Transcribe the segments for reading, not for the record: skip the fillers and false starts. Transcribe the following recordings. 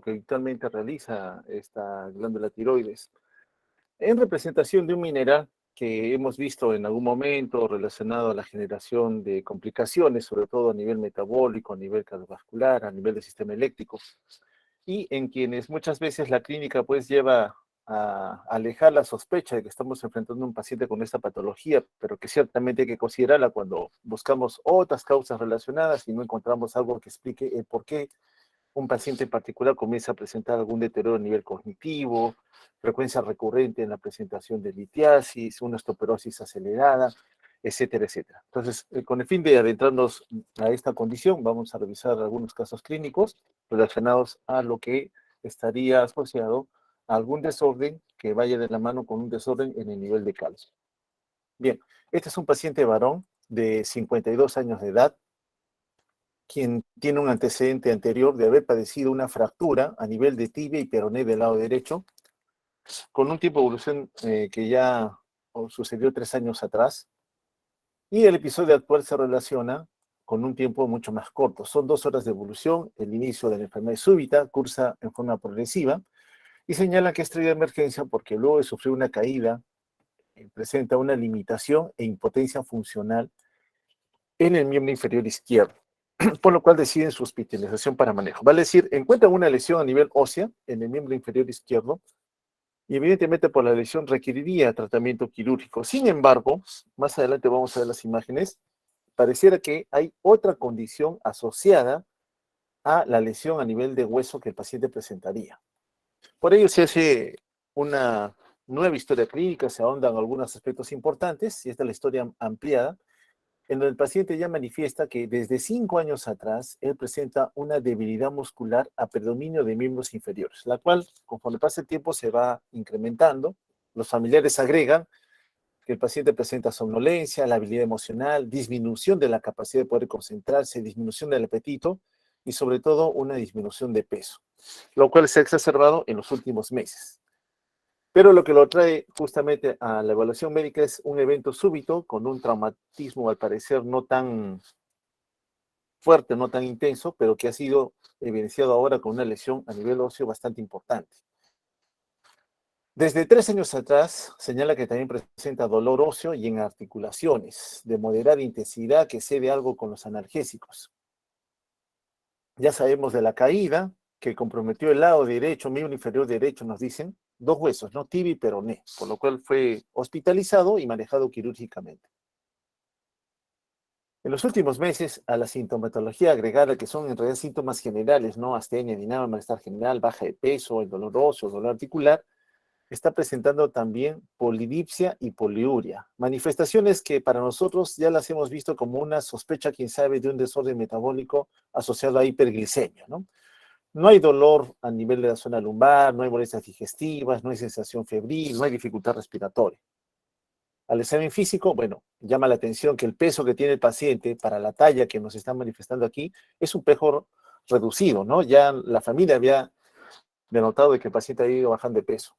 que habitualmente realiza esta glándula tiroides, en representación de un mineral que hemos visto en algún momento relacionado a la generación de complicaciones, sobre todo a nivel metabólico, a nivel cardiovascular, a nivel del sistema eléctrico, y en quienes muchas veces la clínica pues lleva a alejar la sospecha de que estamos enfrentando a un paciente con esta patología, pero que ciertamente hay que considerarla cuando buscamos otras causas relacionadas y no encontramos algo que explique el por qué un paciente en particular comienza a presentar algún deterioro a nivel cognitivo, frecuencia recurrente en la presentación de litiasis, una osteoporosis acelerada, etcétera, etcétera. Entonces, con el fin de adentrarnos a esta condición, vamos a revisar algunos casos clínicos relacionados a lo que estaría asociado a algún desorden que vaya de la mano con un desorden en el nivel de calcio. Bien, este es un paciente varón de 52 años de edad, quien tiene un antecedente anterior de haber padecido una fractura a nivel de tibia y peroné del lado derecho, con un tipo de evolución que ya sucedió 3 años atrás, y el episodio actual se relaciona con un tiempo mucho más corto. Son 2 horas de evolución, el inicio de la enfermedad es súbita, cursa en forma progresiva, y señala que es traída de emergencia porque luego de sufrir una caída, presenta una limitación e impotencia funcional en el miembro inferior izquierdo, por lo cual deciden su hospitalización para manejo. Vale decir, encuentran una lesión a nivel ósea en el miembro inferior izquierdo y evidentemente por la lesión requeriría tratamiento quirúrgico. Sin embargo, más adelante vamos a ver las imágenes, pareciera que hay otra condición asociada a la lesión a nivel de hueso que el paciente presentaría. Por ello se hace una nueva historia clínica, se ahondan algunos aspectos importantes y esta es la historia ampliada, en donde el paciente ya manifiesta que desde 5 años atrás él presenta una debilidad muscular a predominio de miembros inferiores, la cual conforme pasa el tiempo se va incrementando. Los familiares agregan que el paciente presenta somnolencia, la habilidad emocional, disminución de la capacidad de poder concentrarse, disminución del apetito y sobre todo una disminución de peso, lo cual se ha exacerbado en los últimos meses. Pero lo que lo trae justamente a la evaluación médica es un evento súbito con un traumatismo al parecer no tan fuerte, no tan intenso, pero que ha sido evidenciado ahora con una lesión a nivel óseo bastante importante. Desde 3 años atrás señala que también presenta dolor óseo y en articulaciones de moderada intensidad que cede algo con los analgésicos. Ya sabemos de la caída que comprometió el lado derecho, miembro inferior derecho, nos dicen, 2 huesos, ¿no? Tibia y peroné, por lo cual fue hospitalizado y manejado quirúrgicamente. En los últimos meses, a la sintomatología agregada, que son en realidad síntomas generales, ¿no? Astenia, dinamismo, malestar general, baja de peso, el dolor óseo, dolor articular, está presentando también polidipsia y poliuria, manifestaciones que para nosotros ya las hemos visto como una sospecha, quién sabe, de un desorden metabólico asociado a hiperglicemia, ¿no? No hay dolor a nivel de la zona lumbar, no hay molestias digestivas, no hay sensación febril, no hay dificultad respiratoria. Al examen físico, bueno, llama la atención que el peso que tiene el paciente para la talla que nos están manifestando aquí es un peso reducido, ¿no? Ya la familia había denotado de que el paciente ha ido bajando de peso.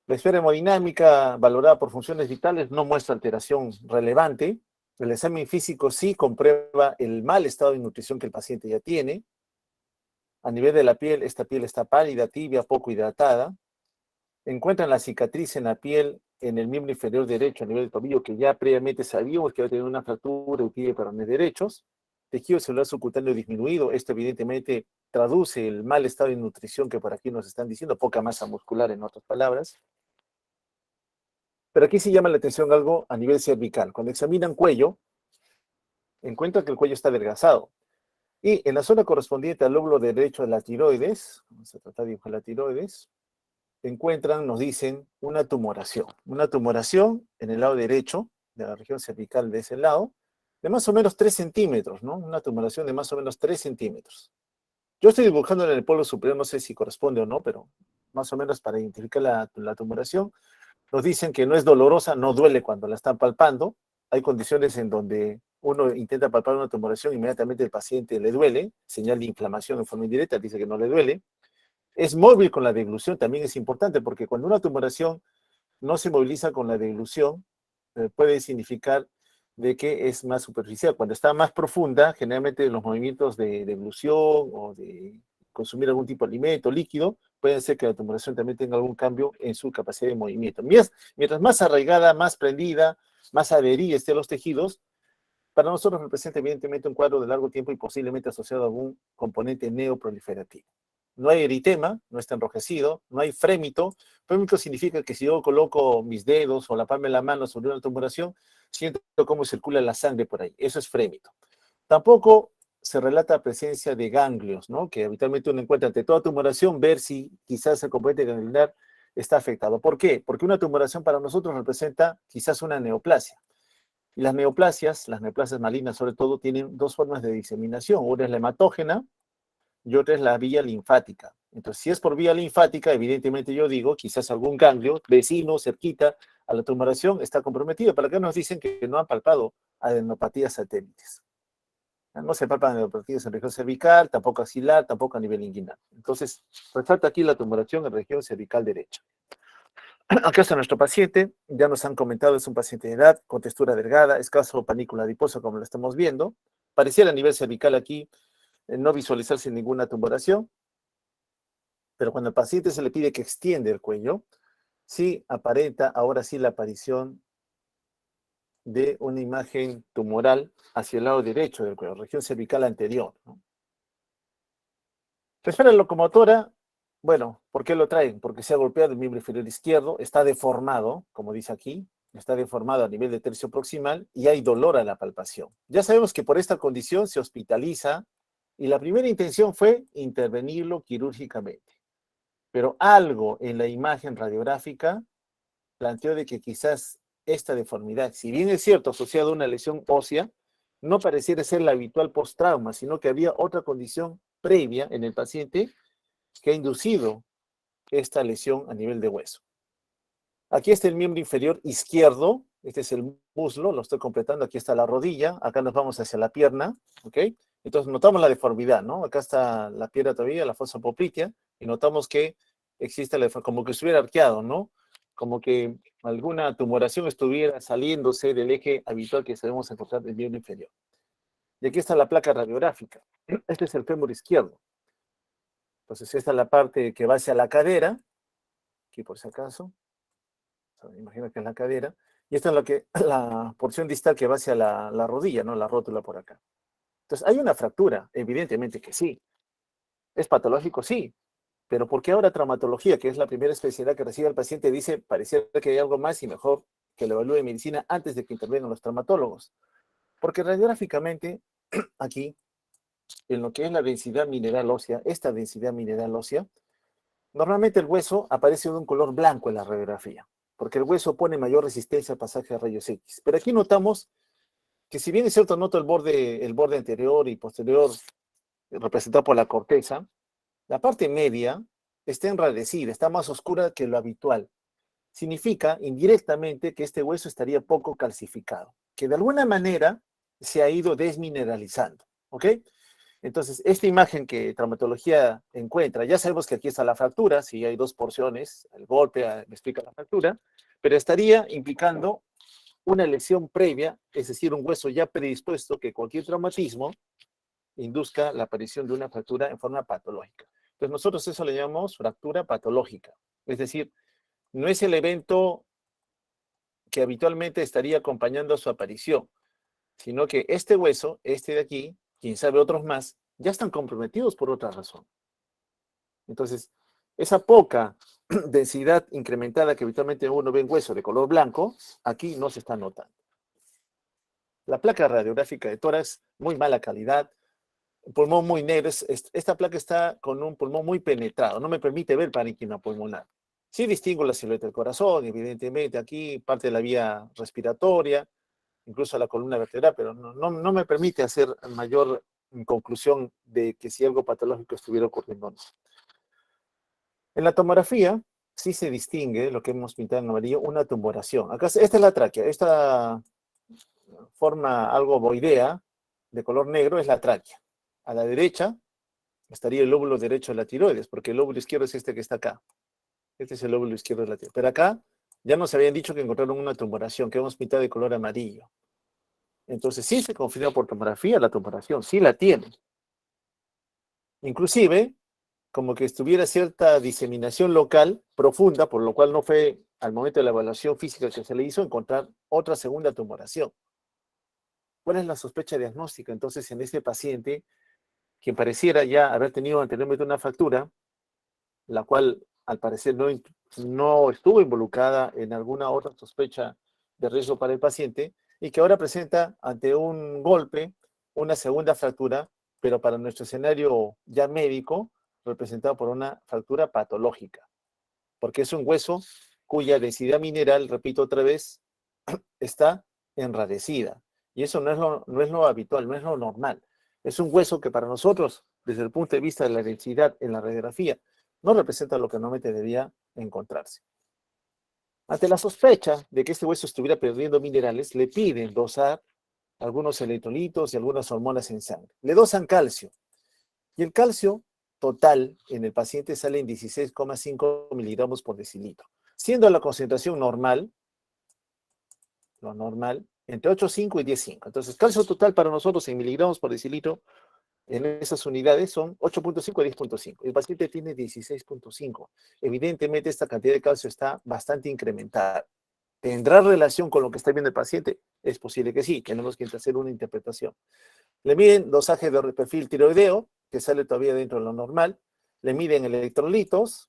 La esfera hemodinámica valorada por funciones vitales no muestra alteración relevante. El examen físico sí comprueba el mal estado de nutrición que el paciente ya tiene. A nivel de la piel, esta piel está pálida, tibia, poco hidratada. Encuentran la cicatriz en la piel en el miembro inferior derecho a nivel del tobillo, que ya previamente sabíamos que va a tener una fractura de tibia y peroné derechos. Tejido celular subcutáneo disminuido. Esto evidentemente traduce el mal estado de nutrición que por aquí nos están diciendo, poca masa muscular en otras palabras. Pero aquí sí llama la atención algo a nivel cervical. Cuando examinan cuello, encuentran que el cuello está adelgazado. Y en la zona correspondiente al lóbulo derecho de la tiroides, vamos a tratar de dibujar la tiroides, encuentran, nos dicen, una tumoración. Una tumoración en el lado derecho de la región cervical de ese lado, de más o menos 3 centímetros, ¿no? Una tumoración de más o menos 3 centímetros. Yo estoy dibujando en el polo superior, no sé si corresponde o no, pero más o menos para identificar la tumoración. Nos dicen que no es dolorosa, no duele cuando la están palpando. Hay condiciones en donde uno intenta palpar una tumoración, inmediatamente el paciente le duele, señal de inflamación en forma indirecta, dice que no le duele. Es móvil con la deglución, también es importante, porque cuando una tumoración no se moviliza con la deglución, puede significar de que es más superficial. Cuando está más profunda, generalmente los movimientos de deglución o de consumir algún tipo de alimento líquido, puede ser que la tumoración también tenga algún cambio en su capacidad de movimiento. Mientras más arraigada, más prendida, más adherida esté a los tejidos, para nosotros representa evidentemente un cuadro de largo tiempo y posiblemente asociado a algún componente neoproliferativo. No hay eritema, no está enrojecido, no hay frémito. Frémito significa que si yo coloco mis dedos o la palma de la mano sobre una tumoración, siento cómo circula la sangre por ahí. Eso es frémito. Tampoco se relata presencia de ganglios, ¿no? Que habitualmente uno encuentra ante toda tumoración, ver si quizás el componente ganglionar está afectado. ¿Por qué? Porque una tumoración para nosotros representa quizás una neoplasia. Y las neoplasias malignas sobre todo, tienen dos formas de diseminación. Una es la hematógena y otra es la vía linfática. Entonces, si es por vía linfática, evidentemente yo digo, quizás algún ganglio vecino, cerquita a la tumoración, está comprometido. ¿Para qué nos dicen que no han palpado adenopatías satélites? No se palpan adenopatías en región cervical, tampoco axilar, tampoco a nivel inguinal. Entonces, resalta aquí la tumoración en región cervical derecha. Acá está nuestro paciente, ya nos han comentado, es un paciente de edad, con textura delgada, escaso panícula adiposa, como lo estamos viendo. Pareciera a nivel cervical aquí no visualizarse ninguna tumoración, pero cuando al paciente se le pide que extiende el cuello, sí aparenta ahora sí la aparición de una imagen tumoral hacia el lado derecho del cuello, región cervical anterior, ¿no? La esfera locomotora, bueno, ¿por qué lo traen? Porque se ha golpeado el miembro inferior izquierdo, está deformado, como dice aquí, está deformado a nivel de tercio proximal y hay dolor a la palpación. Ya sabemos que por esta condición se hospitaliza y la primera intención fue intervenirlo quirúrgicamente. Pero algo en la imagen radiográfica planteó de que quizás esta deformidad, si bien es cierto asociada a una lesión ósea, no pareciera ser la habitual post-trauma, sino que había otra condición previa en el paciente que ha inducido esta lesión a nivel de hueso. Aquí está el miembro inferior izquierdo, este es el muslo, lo estoy completando, aquí está la rodilla, acá nos vamos hacia la pierna, ¿ok? Entonces notamos la deformidad, ¿no? Acá está la pierna todavía, la fosa poplitea, y notamos que existe como que estuviera arqueado, ¿no? Como que alguna tumoración estuviera saliéndose del eje habitual que sabemos encontrar del miembro inferior. Y aquí está la placa radiográfica. Este es el fémur izquierdo. Entonces esta es la parte que va hacia la cadera, aquí por si acaso. Imagino que es la cadera, y esta es la porción distal que va hacia la rodilla, ¿no? La rótula por acá. Entonces, ¿hay una fractura? Evidentemente que sí. ¿Es patológico? Sí. Pero ¿por qué ahora traumatología, que es la primera especialidad que recibe el paciente, dice, pareciera que hay algo más y mejor que lo evalúe medicina antes de que intervengan los traumatólogos? Porque radiográficamente, aquí, en lo que es la densidad mineral ósea, esta densidad mineral ósea, normalmente el hueso aparece de un color blanco en la radiografía, porque el hueso pone mayor resistencia al pasaje de rayos X. Pero aquí notamos que si bien es cierto, noto el borde anterior y posterior representado por la corteza, la parte media está enrarecida, está más oscura que lo habitual. Significa indirectamente que este hueso estaría poco calcificado, que de alguna manera se ha ido desmineralizando, ¿ok? Entonces, esta imagen que traumatología encuentra, ya sabemos que aquí está la fractura, si hay dos porciones, el golpe me explica la fractura, pero estaría implicando una lesión previa, es decir, un hueso ya predispuesto que cualquier traumatismo induzca la aparición de una fractura en forma patológica. Entonces, nosotros eso le llamamos fractura patológica, es decir, no es el evento que habitualmente estaría acompañando a su aparición, sino que este hueso, este de aquí, quién sabe otros más, ya están comprometidos por otra razón. Entonces, esa poca densidad incrementada que habitualmente uno ve en hueso de color blanco, aquí no se está notando. La placa radiográfica de tórax, muy mala calidad, pulmón muy negro, esta placa está con un pulmón muy penetrado, no me permite ver parénquima pulmonar. Sí distingo la silueta del corazón, evidentemente, aquí parte de la vía respiratoria, incluso la columna vertebral, pero no me permite hacer mayor conclusión de que si algo patológico estuviera ocurriendo o no. En la tomografía sí se distingue, lo que hemos pintado en amarillo, una tumoración. Acá, esta es la tráquea, esta forma algo ovoidea, de color negro, es la tráquea. A la derecha estaría el lóbulo derecho de la tiroides, porque el lóbulo izquierdo es este que está acá. Este es el lóbulo izquierdo de la tiroides. Pero acá ya nos habían dicho que encontraron una tumoración, que hemos pintado de color amarillo. Entonces sí se confirma por tomografía la tumoración, sí la tiene. Inclusive, como que estuviera cierta diseminación local profunda, por lo cual no fue al momento de la evaluación física que se le hizo encontrar otra segunda tumoración. ¿Cuál es la sospecha diagnóstica? Entonces, en este paciente, quien pareciera ya haber tenido anteriormente una fractura, la cual al parecer no estuvo involucrada en alguna otra sospecha de riesgo para el paciente, y que ahora presenta ante un golpe una segunda fractura, pero para nuestro escenario ya médico, representado por una fractura patológica, porque es un hueso cuya densidad mineral, repito otra vez, está enrarecida. Y eso no es lo habitual, no es lo normal. Es un hueso que para nosotros, desde el punto de vista de la densidad en la radiografía, no representa lo que normalmente debía encontrarse. Ante la sospecha de que este hueso estuviera perdiendo minerales, le piden dosar algunos electrolitos y algunas hormonas en sangre. Le dosan calcio. Y el calcio total en el paciente sale en 16,5 miligramos por decilitro, siendo la concentración normal, lo normal, entre 8,5 y 10,5. Entonces, calcio total para nosotros en miligramos por decilitro en esas unidades son 8,5 a 10,5. El paciente tiene 16,5. Evidentemente, esta cantidad de calcio está bastante incrementada. ¿Tendrá relación con lo que está viendo el paciente? Es posible que sí, tenemos que hacer una interpretación. Le miden dosaje de perfil tiroideo, que sale todavía dentro de lo normal. Le miden electrolitos,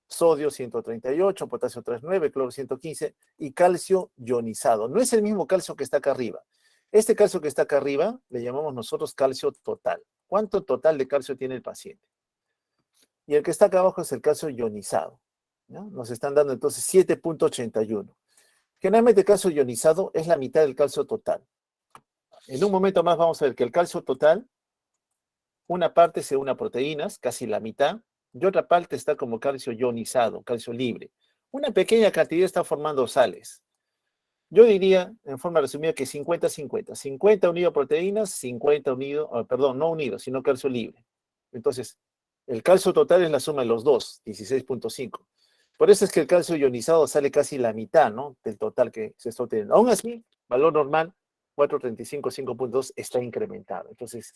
sodio 138, potasio 39, cloro 115 y calcio ionizado. No es el mismo calcio que está acá arriba. Este calcio que está acá arriba le llamamos nosotros calcio total. ¿Cuánto total de calcio tiene el paciente? Y el que está acá abajo es el calcio ionizado, ¿no? Nos están dando entonces 7,81. Generalmente el calcio ionizado es la mitad del calcio total. En un momento más vamos a ver que el calcio total, una parte se une a proteínas, casi la mitad, y otra parte está como calcio ionizado, calcio libre. Una pequeña cantidad está formando sales. Yo diría, en forma resumida, que 50-50. 50 unido a proteínas, 50 unido, perdón, no unido, sino calcio libre. Entonces, el calcio total es la suma de los dos, 16,5. Por eso es que el calcio ionizado sale casi la mitad, ¿no?, del total que se está obteniendo. Aún así, valor normal, 435, 5,2 está incrementado. Entonces,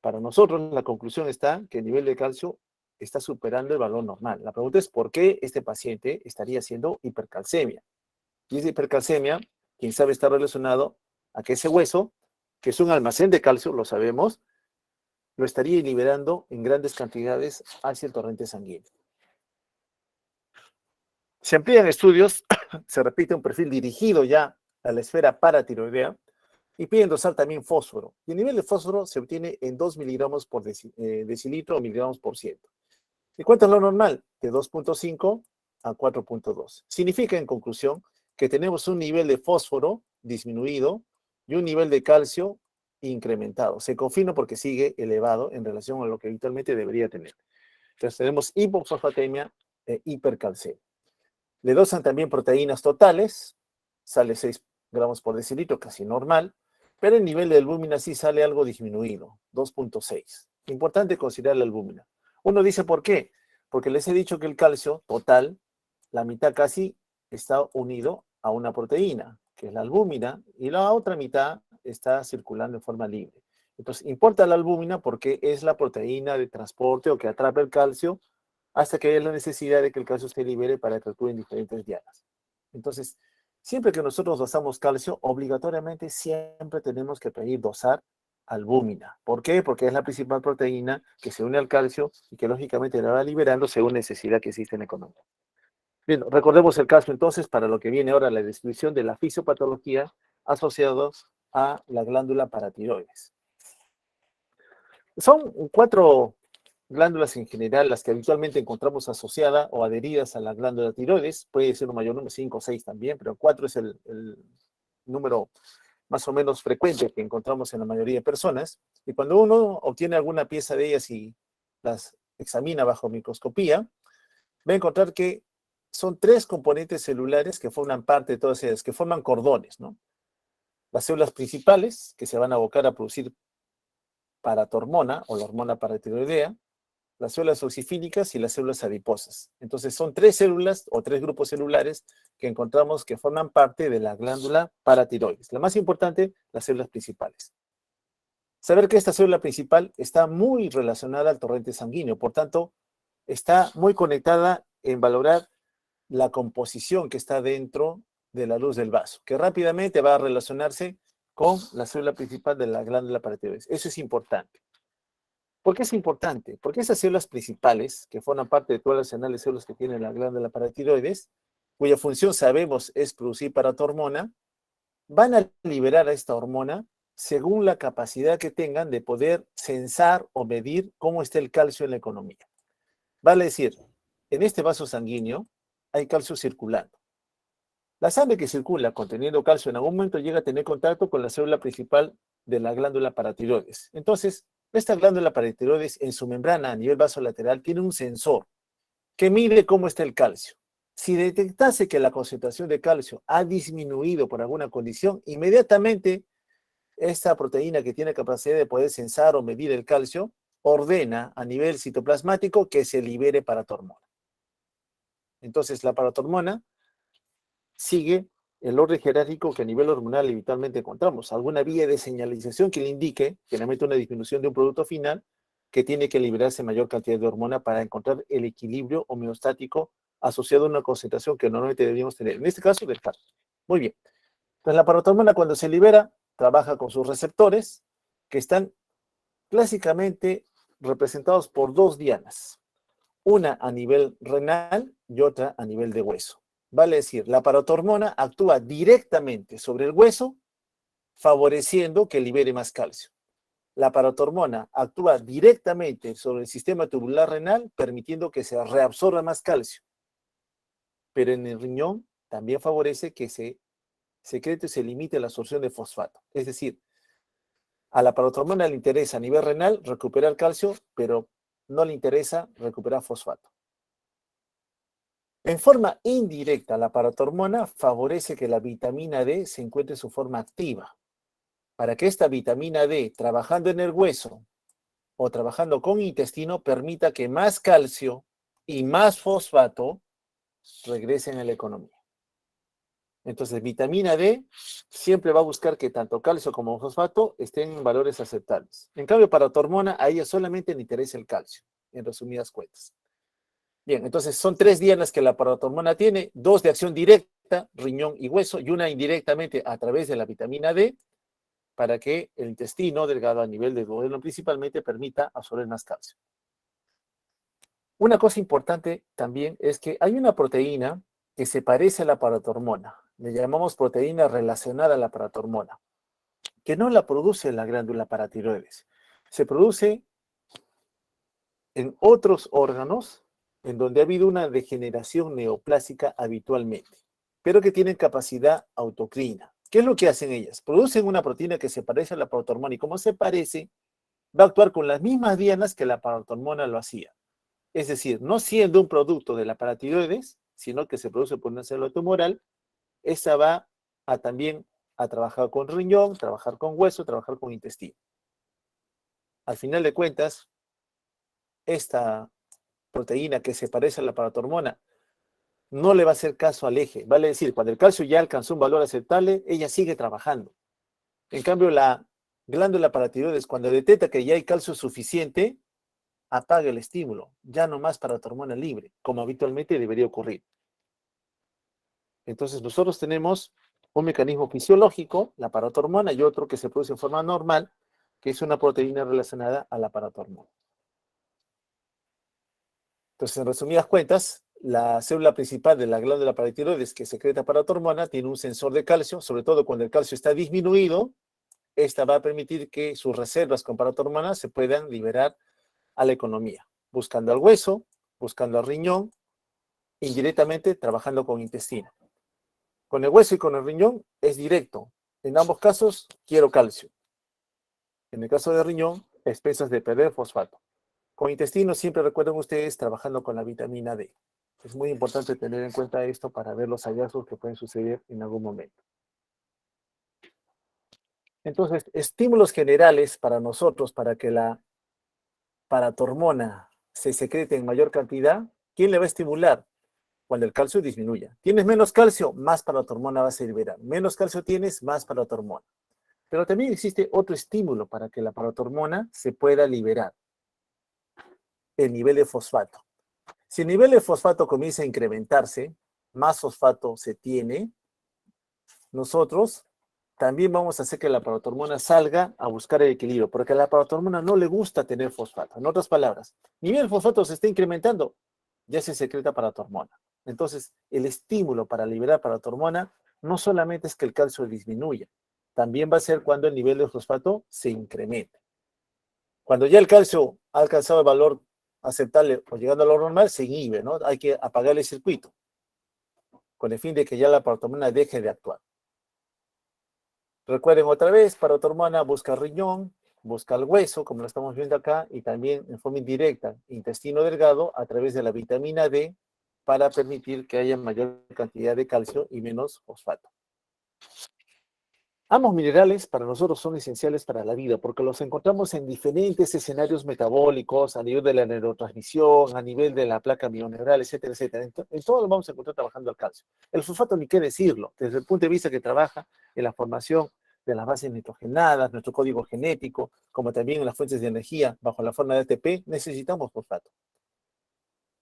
para nosotros la conclusión está que el nivel de calcio está superando el valor normal. La pregunta es por qué este paciente estaría haciendo hipercalcemia. Y esa hipercalcemia, quién sabe, está relacionado a que ese hueso, que es un almacén de calcio, lo sabemos, lo estaría liberando en grandes cantidades hacia el torrente sanguíneo. Se amplían estudios, se repite un perfil dirigido ya a la esfera paratiroidea y piden dosar también fósforo. Y el nivel de fósforo se obtiene en 2 miligramos por decilitro o miligramos por ciento. ¿Y cuánto es lo normal? De 2,5 a 4,2. Significa, en conclusión, que tenemos un nivel de fósforo disminuido y un nivel de calcio incrementado. Se confirma porque sigue elevado en relación a lo que habitualmente debería tener. Entonces tenemos hipofosfatemia e hipercalcemia. Le dosan también proteínas totales, sale 6 gramos por decilitro, casi normal, pero el nivel de albúmina sí sale algo disminuido, 2,6. Importante considerar la albúmina. Uno dice, ¿por qué? Porque les he dicho que el calcio total, la mitad casi, está unido a una proteína, que es la albúmina, y la otra mitad está circulando en forma libre. Entonces, importa la albúmina porque es la proteína de transporte o que atrapa el calcio hasta que haya la necesidad de que el calcio se libere para que actúe en diferentes dianas. Entonces, siempre que nosotros dosamos calcio, obligatoriamente siempre tenemos que pedir dosar albúmina. ¿Por qué? Porque es la principal proteína que se une al calcio y que lógicamente la va liberando según necesidad que existe en la economía. Bien, recordemos el caso entonces para lo que viene ahora la descripción de la fisiopatología asociada a la glándula paratiroides. Son 4 glándulas en general las que habitualmente encontramos asociadas o adheridas a la glándula tiroides. Puede ser un mayor número, 5 o 6 también, pero 4 es el número más o menos frecuente que encontramos en la mayoría de personas. Y cuando uno obtiene alguna pieza de ellas y las examina bajo microscopía, va a encontrar que son 3 componentes celulares que forman parte de todas ellas, que forman cordones, ¿no? Las células principales, que se van a abocar a producir paratormona o la hormona paratiroidea, las células oxifílicas y las células adiposas. Entonces son 3 células o 3 grupos celulares que encontramos que forman parte de la glándula paratiroides. La más importante, las células principales. Saber que esta célula principal está muy relacionada al torrente sanguíneo, por tanto, está muy conectada en valorar la composición que está dentro de la luz del vaso, que rápidamente va a relacionarse con la célula principal de la glándula paratiroides. Eso es importante. ¿Por qué es importante? Porque esas células principales, que forman parte de todo el arsenal de células que tiene la glándula paratiroides, cuya función sabemos es producir paratormona, van a liberar a esta hormona según la capacidad que tengan de poder censar o medir cómo está el calcio en la economía. Vale decir, en este vaso sanguíneo hay calcio circulando. La sangre que circula conteniendo calcio en algún momento llega a tener contacto con la célula principal de la glándula paratiroides. Entonces, esta glándula paratiroides en su membrana a nivel vasolateral tiene un sensor que mide cómo está el calcio. Si detectase que la concentración de calcio ha disminuido por alguna condición, inmediatamente esta proteína que tiene capacidad de poder sensar o medir el calcio ordena a nivel citoplasmático que se libere paratormona. Entonces, la paratormona sigue el orden jerárquico que a nivel hormonal habitualmente encontramos. Alguna vía de señalización que le indique, generalmente una disminución de un producto final, que tiene que liberarse mayor cantidad de hormona para encontrar el equilibrio homeostático asociado a una concentración que normalmente deberíamos tener. En este caso, del calcio. Muy bien. Entonces, la paratormona cuando se libera, trabaja con sus receptores, que están clásicamente representados por dos dianas. Una a nivel renal y otra a nivel de hueso. Vale decir, la paratormona actúa directamente sobre el hueso, favoreciendo que libere más calcio. La paratormona actúa directamente sobre el sistema tubular renal, permitiendo que se reabsorba más calcio. Pero en el riñón también favorece que se secrete y se limite la absorción de fosfato. Es decir, a la paratormona le interesa a nivel renal recuperar calcio, pero no le interesa recuperar fosfato. En forma indirecta, la paratormona favorece que la vitamina D se encuentre en su forma activa, para que esta vitamina D, trabajando en el hueso o trabajando con intestino, permita que más calcio y más fosfato regresen a la economía. Entonces, vitamina D siempre va a buscar que tanto calcio como fosfato estén en valores aceptables. En cambio, paratormona, a ella solamente le interesa el calcio, en resumidas cuentas. Bien, entonces son tres dianas que la paratormona tiene, dos de acción directa, riñón y hueso, y una indirectamente a través de la vitamina D, para que el intestino delgado a nivel del duodeno principalmente permita absorber más calcio. Una cosa importante también es que hay una proteína que se parece a la paratormona, le llamamos proteína relacionada a la paratormona, que no la produce la glándula paratiroides, se produce en otros órganos en donde ha habido una degeneración neoplásica habitualmente, pero que tienen capacidad autocrina. ¿Qué es lo que hacen ellas? Producen una proteína que se parece a la paratormona y como se parece, va a actuar con las mismas dianas que la paratormona lo hacía. Es decir, no siendo un producto de la paratiroides, sino que se produce por una célula tumoral, esa va a también a trabajar con riñón, trabajar con hueso, trabajar con intestino. Al final de cuentas, esta proteína que se parece a la paratormona no le va a hacer caso al eje. Vale decir, cuando el calcio ya alcanzó un valor aceptable, ella sigue trabajando. En cambio, la glándula paratiroides, cuando detecta que ya hay calcio suficiente, apaga el estímulo, ya no más paratormona libre, como habitualmente debería ocurrir. Entonces, nosotros tenemos un mecanismo fisiológico, la paratormona, y otro que se produce en forma normal, que es una proteína relacionada a la paratormona. Entonces, en resumidas cuentas, la célula principal de la glándula paratiroides que secreta paratormona tiene un sensor de calcio, sobre todo cuando el calcio está disminuido, esta va a permitir que sus reservas con paratormona se puedan liberar a la economía, buscando al hueso, buscando al riñón, indirectamente trabajando con intestino. Con el hueso y con el riñón es directo. En ambos casos, quiero calcio. En el caso de riñón, a expensas de perder fosfato. Con intestino, siempre recuerden ustedes trabajando con la vitamina D. Es muy importante tener en cuenta esto para ver los hallazgos que pueden suceder en algún momento. Entonces, estímulos generales para nosotros, para que la paratormona se secrete en mayor cantidad, ¿quién le va a estimular? Cuando el calcio disminuya. Tienes menos calcio, más paratormona vas a liberar. Menos calcio tienes, más paratormona. Pero también existe otro estímulo para que la paratormona se pueda liberar, el nivel de fosfato. Si el nivel de fosfato comienza a incrementarse, más fosfato se tiene, nosotros también vamos a hacer que la paratormona salga a buscar el equilibrio, porque a la paratormona no le gusta tener fosfato. En otras palabras, nivel de fosfato se está incrementando, ya se secreta paratormona. Entonces, el estímulo para liberar paratormona no solamente es que el calcio disminuya, también va a ser cuando el nivel de fosfato se incremente. Cuando ya el calcio ha alcanzado el valor aceptable o llegando a lo normal, se inhibe, ¿no? Hay que apagar el circuito con el fin de que ya la paratormona deje de actuar. Recuerden otra vez, paratormona busca el riñón, busca el hueso, como lo estamos viendo acá, y también en forma indirecta, intestino delgado, a través de la vitamina D, para permitir que haya mayor cantidad de calcio y menos fosfato. Ambos minerales para nosotros son esenciales para la vida porque los encontramos en diferentes escenarios metabólicos, a nivel de la neurotransmisión, a nivel de la placa mioneural, etcétera, etcétera. En todo lo vamos a encontrar trabajando el calcio. El fosfato ni qué decirlo, desde el punto de vista que trabaja en la formación de las bases nitrogenadas, nuestro código genético, como también en las fuentes de energía bajo la forma de ATP, necesitamos fosfato.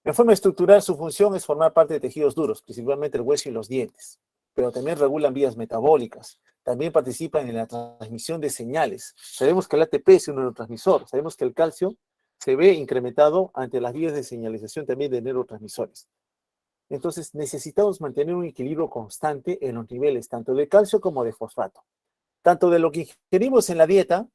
En forma estructural, su función es formar parte de tejidos duros, principalmente el hueso y los dientes, pero también regulan vías metabólicas, también participan en la transmisión de señales. Sabemos que el ATP es un neurotransmisor, sabemos que el calcio se ve incrementado ante las vías de señalización también de neurotransmisores. Entonces, necesitamos mantener un equilibrio constante en los niveles tanto de calcio como de fosfato. Tanto de lo que ingerimos en la dieta,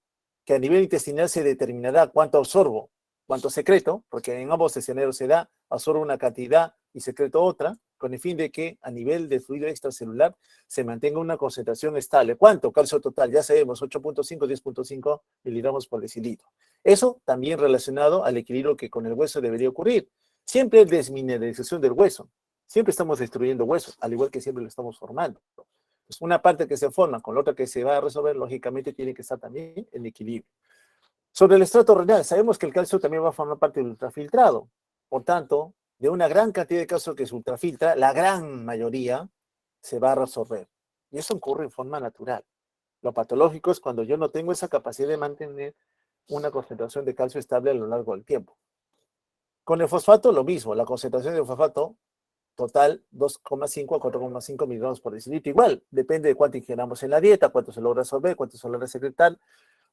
que a nivel intestinal se determinará cuánto absorbo, cuánto secreto, porque en ambos escenarios se da, absorbo una cantidad y secreto otra, con el fin de que a nivel de fluido extracelular se mantenga una concentración estable. ¿Cuánto? Calcio total, ya sabemos, 8.5, 10.5 miligramos por decilitro. Eso también relacionado al equilibrio que con el hueso debería ocurrir. Siempre desmineralización del hueso. Siempre estamos destruyendo huesos, al igual que siempre lo estamos formando. Pues una parte que se forma con la otra que se va a resolver, lógicamente tiene que estar también en equilibrio. Sobre el estrato renal, sabemos que el calcio también va a formar parte del ultrafiltrado. Por tanto, de una gran cantidad de calcio que se ultrafiltra, la gran mayoría se va a resolver. Y eso ocurre en forma natural. Lo patológico es cuando yo no tengo esa capacidad de mantener una concentración de calcio estable a lo largo del tiempo. Con el fosfato, lo mismo. La concentración de fosfato total 2,5 a 4,5 miligramos por decilitro. Igual, depende de cuánto ingeramos en la dieta, cuánto se logra absorber, cuánto se logra secretar.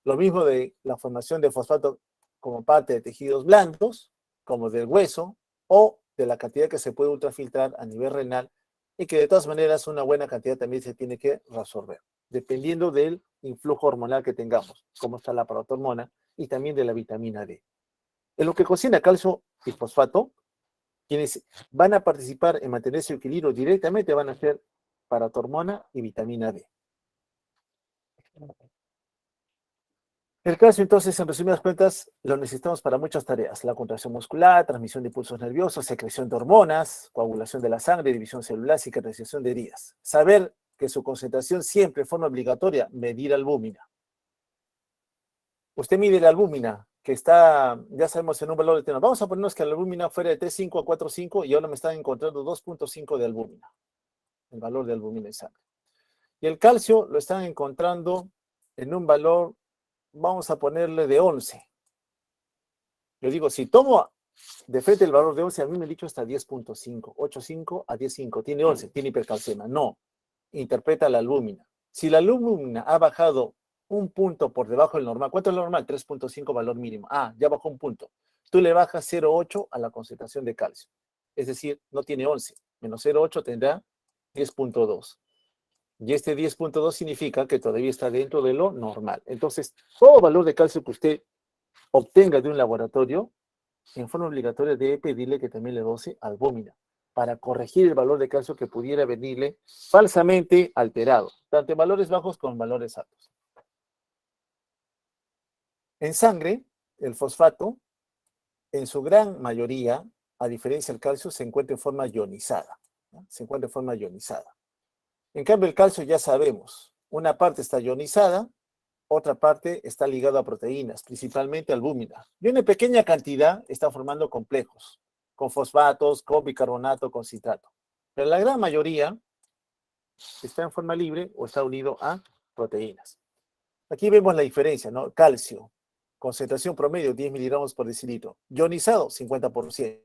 Lo mismo de la formación de fosfato como parte de tejidos blandos, como del hueso, o de la cantidad que se puede ultrafiltrar a nivel renal, y que de todas maneras una buena cantidad también se tiene que reabsorber, dependiendo del influjo hormonal que tengamos, como está la paratormona, y también de la vitamina D. En lo que cocina calcio y fosfato, quienes van a participar en mantener su equilibrio directamente van a ser paratormona y vitamina D. El calcio, entonces, en resumidas cuentas, lo necesitamos para muchas tareas. La contracción muscular, transmisión de impulsos nerviosos, secreción de hormonas, coagulación de la sangre, división celular, cicatrización de heridas. Saber que su concentración siempre de forma obligatoria, medir albúmina. Usted mide la albúmina, que está, ya sabemos, en un valor determinado. Vamos a ponernos que la albúmina fuera de 3,5 a 4,5 y ahora me están encontrando 2,5 de albúmina, el valor de albúmina en sangre. Y el calcio lo están encontrando en un valor, vamos a ponerle de 11. Yo digo, si tomo de frente el valor de 11, a mí me han dicho hasta 10,5, 8,5 a 10,5, tiene 11, tiene hipercalcemia. No, interpreta la albúmina. Si la albúmina ha bajado un punto por debajo del normal, ¿cuánto es lo normal? 3,5 valor mínimo. Ah, ya bajó un punto. Tú le bajas 0,8 a la concentración de calcio. Es decir, no tiene 11, menos 0,8 tendrá 10,2. Y este 10,2 significa que todavía está dentro de lo normal. Entonces, todo valor de calcio que usted obtenga de un laboratorio, en forma obligatoria debe pedirle que también le doce albúmina para corregir el valor de calcio que pudiera venirle falsamente alterado, tanto en valores bajos como en valores altos. En sangre, el fosfato, en su gran mayoría, a diferencia del calcio, se encuentra en forma ionizada. ¿No? Se encuentra en forma ionizada. En cambio, el calcio ya sabemos, una parte está ionizada, otra parte está ligada a proteínas, principalmente albúmina. Y una pequeña cantidad está formando complejos, con fosfatos, con bicarbonato, con citrato. Pero la gran mayoría está en forma libre o está unido a proteínas. Aquí vemos la diferencia, ¿no? Calcio, concentración promedio 10 miligramos por decilitro. Ionizado, 50%.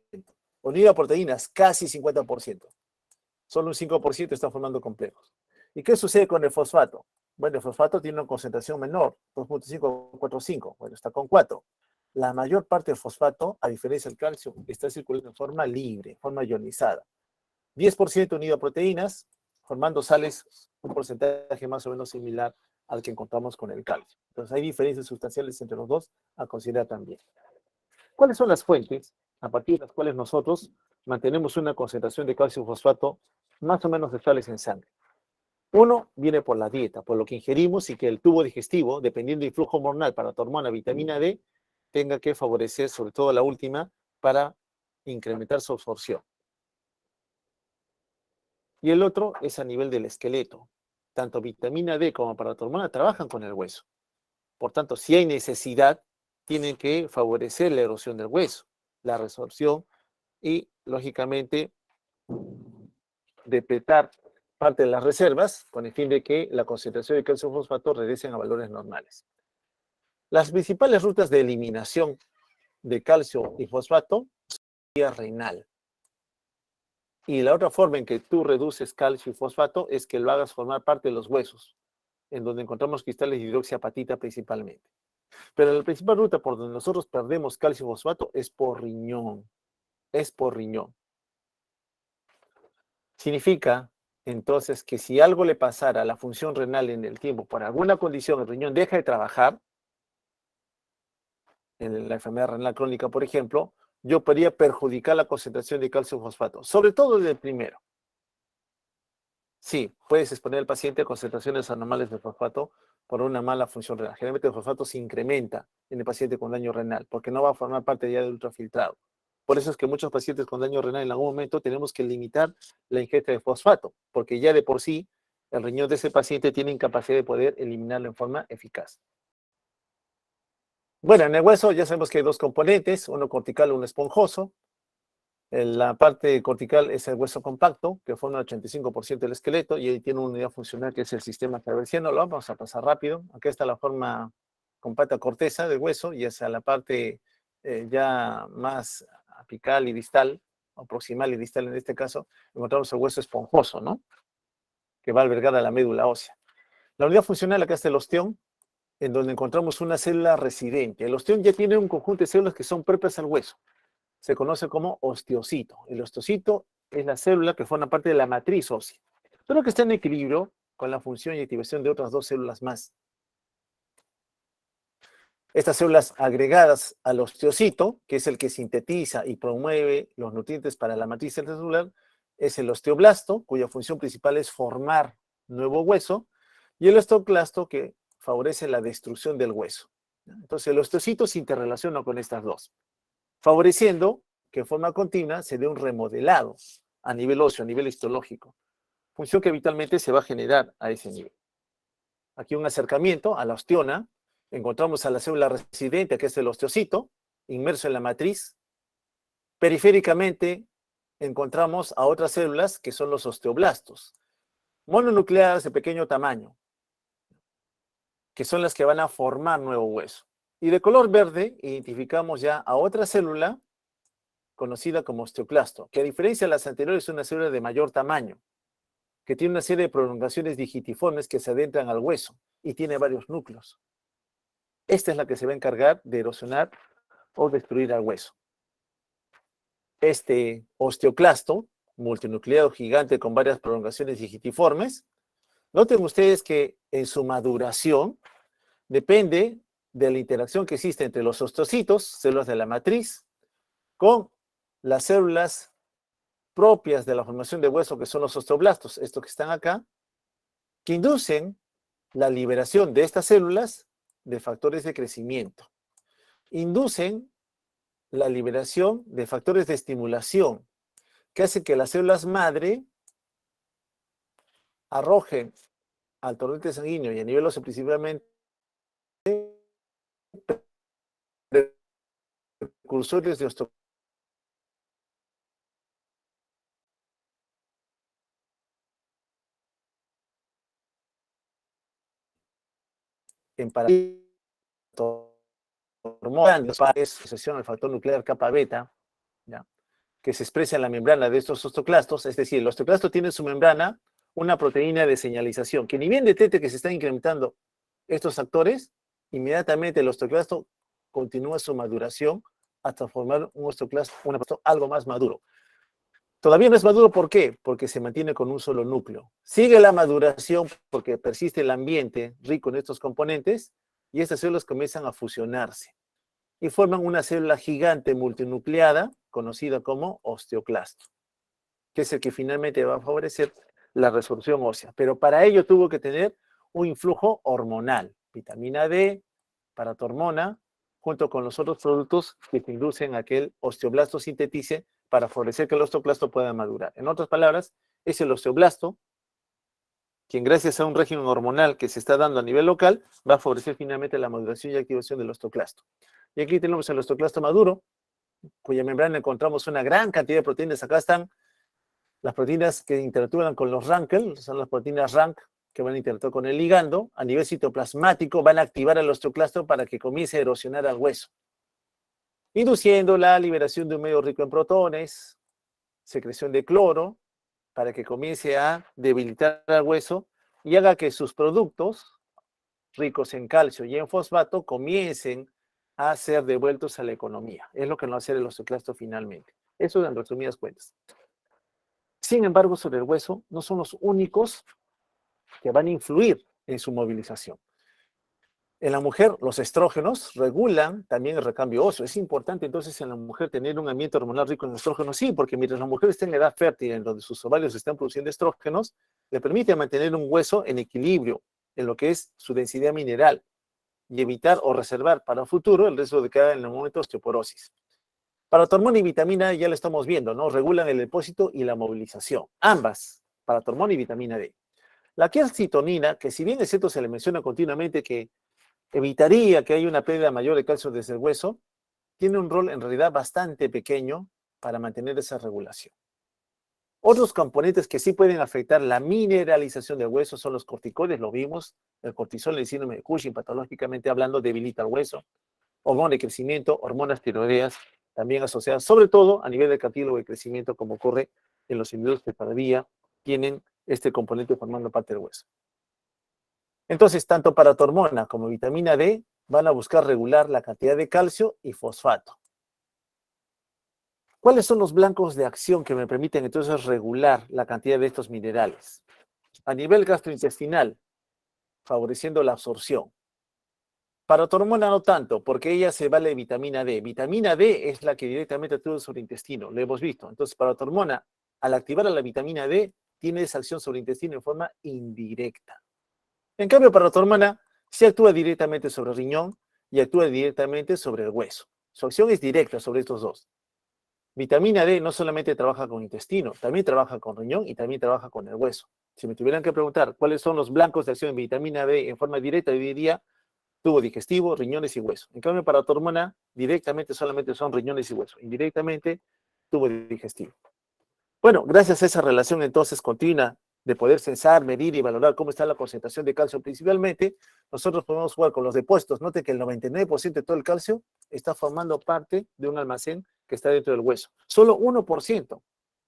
Unido a proteínas, casi 50%. Solo un 5% está formando complejos. ¿Y qué sucede con el fosfato? Bueno, el fosfato tiene una concentración menor, 2.5 a 4.5. Bueno, está con 4. La mayor parte del fosfato, a diferencia del calcio, está circulando en forma libre, forma ionizada. 10% unido a proteínas, formando sales, un porcentaje más o menos similar al que encontramos con el calcio. Entonces hay diferencias sustanciales entre los dos a considerar también. ¿Cuáles son las fuentes a partir de las cuales nosotros mantenemos una concentración de calcio fosfato más o menos estables en sangre? Uno viene por la dieta, por lo que ingerimos y que el tubo digestivo, dependiendo del flujo hormonal para tu hormona vitamina D, tenga que favorecer, sobre todo la última, para incrementar su absorción. Y el otro es a nivel del esqueleto. Tanto vitamina D como para tu hormona trabajan con el hueso. Por tanto, si hay necesidad, tienen que favorecer la erosión del hueso, la resorción y, lógicamente, depletar parte de las reservas con el fin de que la concentración de calcio fosfato regresen a valores normales. Las principales rutas de eliminación de calcio y fosfato son vía renal. Y la otra forma en que tú reduces calcio y fosfato es que lo hagas formar parte de los huesos, en donde encontramos cristales de hidroxiapatita principalmente. Pero la principal ruta por donde nosotros perdemos calcio y fosfato es por riñón. Es por riñón. Significa entonces que si algo le pasara a la función renal en el tiempo, por alguna condición el riñón deja de trabajar, en la enfermedad renal crónica, por ejemplo, yo podría perjudicar la concentración de calcio y fosfato, sobre todo del primero. Sí, puedes exponer al paciente a concentraciones anormales de fosfato por una mala función renal. Generalmente el fosfato se incrementa en el paciente con daño renal porque no va a formar parte ya del ultrafiltrado. Por eso es que muchos pacientes con daño renal en algún momento tenemos que limitar la ingesta de fosfato, porque ya de por sí el riñón de ese paciente tiene incapacidad de poder eliminarlo en forma eficaz. Bueno, en el hueso ya sabemos que hay dos componentes, uno cortical y uno esponjoso. La parte cortical es el hueso compacto, que forma el 85% del esqueleto, y ahí tiene una unidad funcional que es el sistema traversiano. Lo vamos a pasar rápido. Aquí está la forma compacta corteza del hueso, y hacia la parte ya más apical y distal, o proximal y distal en este caso, encontramos el hueso esponjoso, ¿no? Que va a albergar a la médula ósea. La unidad funcional, acá está el osteón, en donde encontramos una célula residente. El osteón ya tiene un conjunto de células que son propias al hueso. Se conoce como osteocito. El osteocito es la célula que forma parte de la matriz ósea, pero que está en equilibrio con la función y activación de otras dos células más. Estas células agregadas al osteocito, que es el que sintetiza y promueve los nutrientes para la matriz celular, es el osteoblasto, cuya función principal es formar nuevo hueso, y el osteoclasto, que favorece la destrucción del hueso. Entonces, el osteocito se interrelaciona con estas dos, favoreciendo que en forma continua se dé un remodelado a nivel óseo, a nivel histológico, función que habitualmente se va a generar a ese nivel. Aquí un acercamiento a la osteona, encontramos a la célula residente, que es el osteocito, inmerso en la matriz. Periféricamente encontramos a otras células que son los osteoblastos, mononucleadas de pequeño tamaño, que son las que van a formar nuevo hueso. Y de color verde identificamos ya a otra célula conocida como osteoclasto, que a diferencia de las anteriores es una célula de mayor tamaño, que tiene una serie de prolongaciones digitiformes que se adentran al hueso y tiene varios núcleos. Esta es la que se va a encargar de erosionar o destruir al hueso. Este osteoclasto, multinucleado gigante con varias prolongaciones digitiformes, noten ustedes que en su maduración depende de la interacción que existe entre los osteocitos, células de la matriz, con las células propias de la formación de hueso, que son los osteoblastos, estos que están acá, que inducen la liberación de estas células de factores de crecimiento. Inducen la liberación de factores de estimulación, que hacen que las células madre arrojen al torrente sanguíneo y a nivel óseo principalmente precursores de osteoclasto. en paralelo hormonas, asociación al factor nuclear kappa beta, ¿ya?, que se expresa en la membrana de estos osteoclastos. Es decir, el osteoclasto tiene en su membrana una proteína de señalización que ni bien detecte que se están incrementando estos actores, inmediatamente el osteoclasto continúa su maduración hasta formar un osteoclasto, algo más maduro. Todavía no es maduro, ¿por qué? Porque se mantiene con un solo núcleo. Sigue la maduración porque persiste el ambiente rico en estos componentes y estas células comienzan a fusionarse y forman una célula gigante multinucleada conocida como osteoclasto, que es el que finalmente va a favorecer la resorción ósea. Pero para ello tuvo que tener un influjo hormonal, vitamina D, paratormona, junto con los otros productos que te inducen a que el osteoblasto sintetice para favorecer que el osteoclasto pueda madurar. En otras palabras, es el osteoblasto quien, gracias a un régimen hormonal que se está dando a nivel local, va a favorecer finalmente la maduración y activación del osteoclasto. Y aquí tenemos el osteoclasto maduro, cuya membrana encontramos una gran cantidad de proteínas. Acá están las proteínas que interactúan con los RANKL, son las proteínas RANK que van a interactuar con el ligando. A nivel citoplasmático van a activar el osteoclasto para que comience a erosionar al hueso, induciendo la liberación de un medio rico en protones, secreción de cloro, para que comience a debilitar al hueso y haga que sus productos ricos en calcio y en fosfato comiencen a ser devueltos a la economía. Es lo que nos va a hacer el osteoclasto finalmente. Eso en resumidas cuentas. Sin embargo, sobre el hueso no son los únicos que van a influir en su movilización. En la mujer, los estrógenos regulan también el recambio óseo. Es importante entonces en la mujer tener un ambiente hormonal rico en estrógenos, sí, porque mientras la mujer está en edad fértil, en donde sus ovarios están produciendo estrógenos, le permite mantener un hueso en equilibrio en lo que es su densidad mineral y evitar o reservar para el futuro el riesgo de caer en el momento de osteoporosis. Paratormona y vitamina D ya lo estamos viendo, ¿no? Regulan el depósito y la movilización. Ambas, paratormona y vitamina D. La quercitonina, que si bien es cierto se le menciona continuamente que evitaría que haya una pérdida mayor de calcio desde el hueso, tiene un rol en realidad bastante pequeño para mantener esa regulación. Otros componentes que sí pueden afectar la mineralización del hueso son los corticoides, lo vimos, el cortisol, el síndrome de Cushing, patológicamente hablando, debilita el hueso, hormona de crecimiento, hormonas tiroideas, también asociadas sobre todo a nivel de cartílago de crecimiento, como ocurre en los individuos que todavía tienen este componente formando parte del hueso. Entonces, tanto paratormona como vitamina D van a buscar regular la cantidad de calcio y fosfato. ¿Cuáles son los blancos de acción que me permiten entonces regular la cantidad de estos minerales? A nivel gastrointestinal, favoreciendo la absorción. Paratormona no tanto, porque ella se vale de vitamina D. Vitamina D es la que directamente actúa sobre el intestino, lo hemos visto. Entonces, paratormona, al activar a la vitamina D, tiene esa acción sobre el intestino en forma indirecta. En cambio, paratormona sí actúa directamente sobre el riñón y actúa directamente sobre el hueso. Su acción es directa sobre estos dos. Vitamina D no solamente trabaja con intestino, también trabaja con riñón y también trabaja con el hueso. Si me tuvieran que preguntar cuáles son los blancos de acción de vitamina D en forma directa, yo diría tubo digestivo, riñones y hueso. En cambio, paratormona directamente solamente son riñones y hueso. Indirectamente, tubo digestivo. Bueno, gracias a esa relación entonces continua de poder censar, medir y valorar cómo está la concentración de calcio principalmente, nosotros podemos jugar con los depósitos. Note que el 99% de todo el calcio está formando parte de un almacén que está dentro del hueso. Solo 1%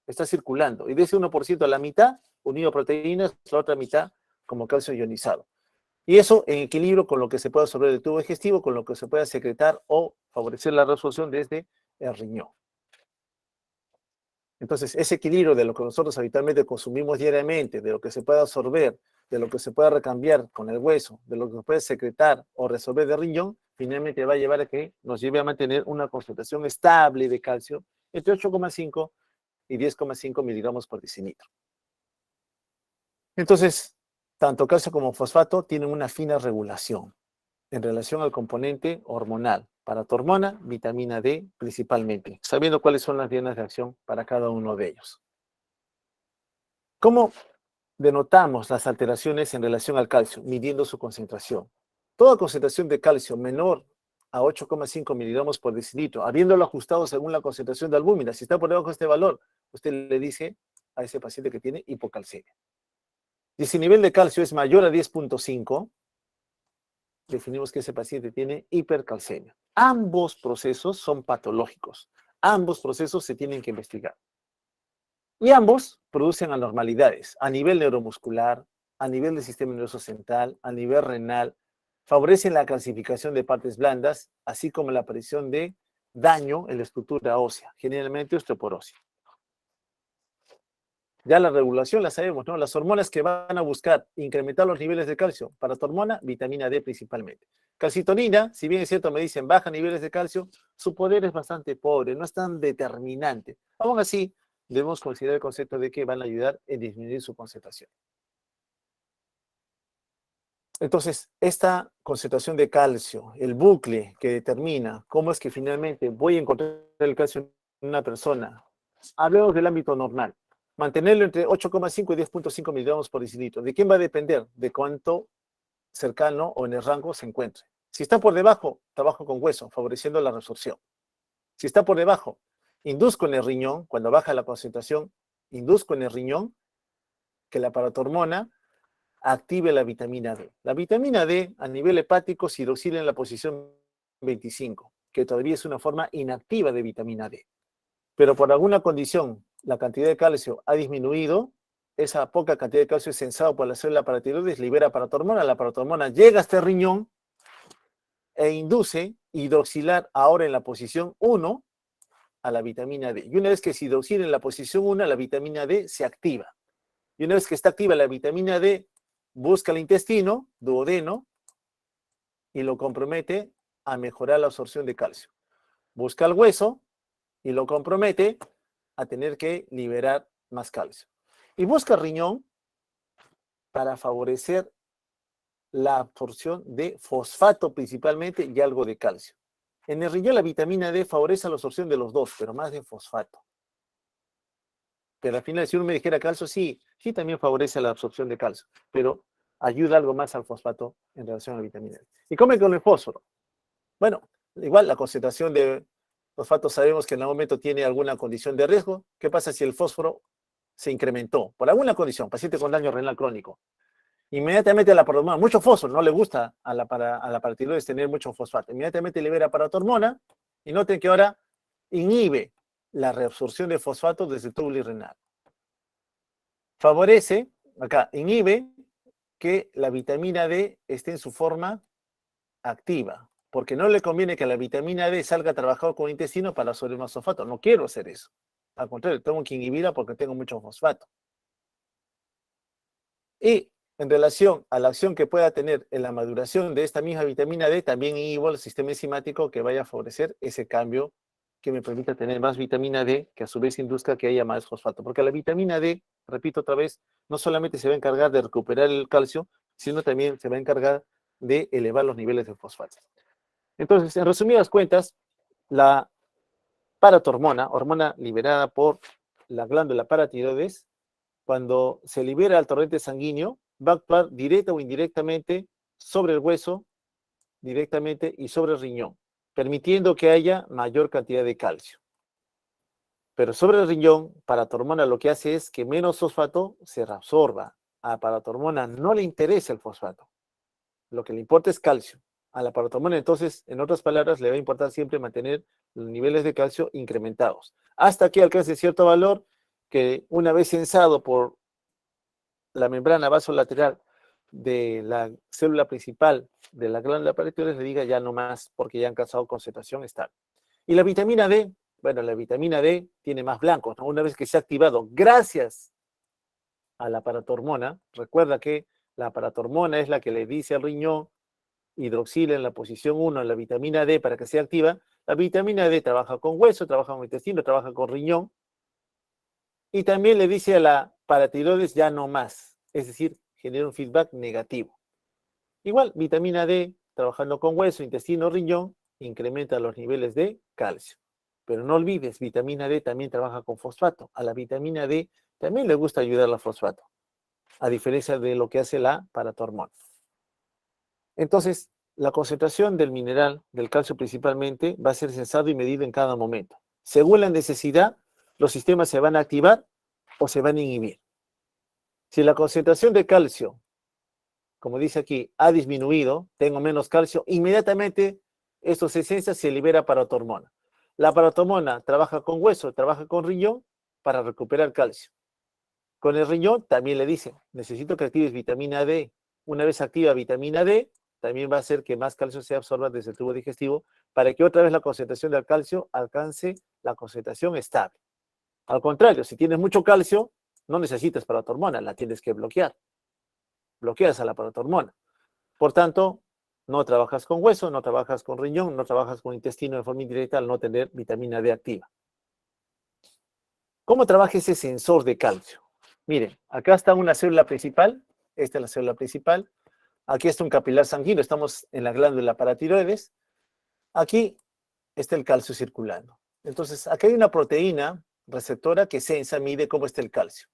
está circulando. Y de ese 1%, la mitad unido a proteínas, la otra mitad como calcio ionizado. Y eso en equilibrio con lo que se puede absorber del tubo digestivo, con lo que se pueda secretar o favorecer la resorción desde el riñón. Entonces, ese equilibrio de lo que nosotros habitualmente consumimos diariamente, de lo que se puede absorber, de lo que se puede recambiar con el hueso, de lo que se puede secretar o resolver de riñón, finalmente va a llevar a que nos lleve a mantener una concentración estable de calcio entre 8,5 y 10,5 miligramos por decilitro. Entonces, tanto calcio como fosfato tienen una fina regulación en relación al componente hormonal, paratormona, vitamina D principalmente, sabiendo cuáles son las líneas de acción para cada uno de ellos. ¿Cómo denotamos las alteraciones en relación al calcio? Midiendo su concentración. Toda concentración de calcio menor a 8,5 miligramos por decilitro, habiéndolo ajustado según la concentración de albúmina, si está por debajo de este valor, usted le dice a ese paciente que tiene hipocalcemia. Y si el nivel de calcio es mayor a 10,5, definimos que ese paciente tiene hipercalcemia. Ambos procesos son patológicos. Ambos procesos se tienen que investigar. Y ambos producen anormalidades a nivel neuromuscular, a nivel del sistema nervioso central, a nivel renal, favorecen la calcificación de partes blandas, así como la aparición de daño en la estructura ósea, generalmente osteoporosis. Ya la regulación la sabemos, ¿no? Las hormonas que van a buscar incrementar los niveles de calcio, paratormona, vitamina D principalmente. Calcitonina, si bien es cierto, me dicen baja niveles de calcio, su poder es bastante pobre, no es tan determinante. Aún así, debemos considerar el concepto de que van a ayudar en disminuir su concentración. Entonces, esta concentración de calcio, el bucle que determina cómo es que finalmente voy a encontrar el calcio en una persona, hablemos del ámbito normal, mantenerlo entre 8,5 y 10,5 miligramos por decilitro. ¿De quién va a depender? De cuánto cercano o en el rango se encuentre. Si está por debajo, trabajo con hueso, favoreciendo la resorción. Si está por debajo, induzco en el riñón, cuando baja la concentración, induzco en el riñón que la paratormona active la vitamina D. La vitamina D a nivel hepático se hidroxila en la posición 25, que todavía es una forma inactiva de vitamina D. Pero por alguna condición la cantidad de calcio ha disminuido, esa poca cantidad de calcio es sensado por la célula paratiroides, libera paratormona, la paratormona llega hasta el riñón e induce hidroxilar ahora en la posición 1 a la vitamina D. Y una vez que se hidroxila en la posición 1, la vitamina D se activa. Y una vez que está activa la vitamina D, busca el intestino, duodeno, y lo compromete a mejorar la absorción de calcio. Busca el hueso y lo compromete a tener que liberar más calcio. Y busca el riñón para favorecer la absorción de fosfato principalmente y algo de calcio. En el riñón la vitamina D favorece la absorción de los dos, pero más de fosfato. Pero al final, si uno me dijera calcio, sí también favorece la absorción de calcio, pero ayuda algo más al fosfato en relación a la vitamina D. ¿Y come con el fósforo? Bueno, igual la concentración de fosfato sabemos que en algún momento tiene alguna condición de riesgo. ¿Qué pasa si el fósforo se incrementó? Por alguna condición, paciente con daño renal crónico. Inmediatamente la paratormona, mucho fósforo, no le gusta a la paratiroides tener mucho fosfato. Inmediatamente libera paratormona y noten que ahora inhibe la reabsorción de fosfato desde el túbulo renal. Favorece, acá, inhibe que la vitamina D esté en su forma activa, porque no le conviene que la vitamina D salga trabajado con el intestino para absorber más fosfato. No quiero hacer eso. Al contrario, tengo que inhibirla porque tengo mucho fosfato. Y en relación a la acción que pueda tener en la maduración de esta misma vitamina D, también inhibo el sistema enzimático que vaya a favorecer ese cambio que me permita tener más vitamina D, que a su vez induzca que haya más fosfato. Porque la vitamina D, repito otra vez, no solamente se va a encargar de recuperar el calcio, sino también se va a encargar de elevar los niveles de fosfato. Entonces, en resumidas cuentas, la paratormona, hormona liberada por la glándula paratiroides, cuando se libera al torrente sanguíneo, va a actuar directa o indirectamente sobre el hueso, directamente y sobre el riñón, permitiendo que haya mayor cantidad de calcio. Pero sobre el riñón, paratormona lo que hace es que menos fosfato se reabsorba. A paratormona no le interesa el fosfato, lo que le importa es calcio. A la paratormona, entonces, en otras palabras, le va a importar siempre mantener los niveles de calcio incrementados, hasta que alcance cierto valor que una vez censado por la membrana vasolateral de la célula principal de la glándula paratiroides le diga ya no más porque ya han alcanzado concentración estable. Y la vitamina D, bueno, la vitamina D tiene más blancos, ¿no? Una vez que se ha activado gracias a la paratormona, recuerda que la paratormona es la que le dice al riñón hidroxila en la posición 1 la vitamina D para que sea activa. La vitamina D trabaja con hueso, trabaja con intestino, trabaja con riñón y también le dice a la paratiroides ya no más, es decir, genera un feedback negativo. Igual, vitamina D, trabajando con hueso, intestino, riñón, incrementa los niveles de calcio. Pero no olvides, vitamina D también trabaja con fosfato. A la vitamina D también le gusta ayudar al fosfato, a diferencia de lo que hace la paratormona. Entonces, la concentración del mineral, del calcio principalmente, va a ser censado y medido en cada momento. Según la necesidad, los sistemas se van a activar o se van a inhibir. Si la concentración de calcio como dice aquí, ha disminuido, tengo menos calcio, inmediatamente esta esencia se libera paratormona. La paratormona trabaja con hueso, trabaja con riñón para recuperar calcio. Con el riñón también le dice, necesito que actives vitamina D. Una vez activa vitamina D, también va a hacer que más calcio se absorba desde el tubo digestivo para que otra vez la concentración del calcio alcance la concentración estable. Al contrario, si tienes mucho calcio, no necesitas paratormona, la tienes que bloquear. Bloqueas a la paratormona. Por tanto, no trabajas con hueso, no trabajas con riñón, no trabajas con intestino de forma indirecta al no tener vitamina D activa. ¿Cómo trabaja ese sensor de calcio? Miren, acá está una célula principal, esta es la célula principal, aquí está un capilar sanguíneo, estamos en la glándula paratiroides, aquí está el calcio circulando. Entonces, aquí hay una proteína receptora que sensa, mide cómo está el calcio.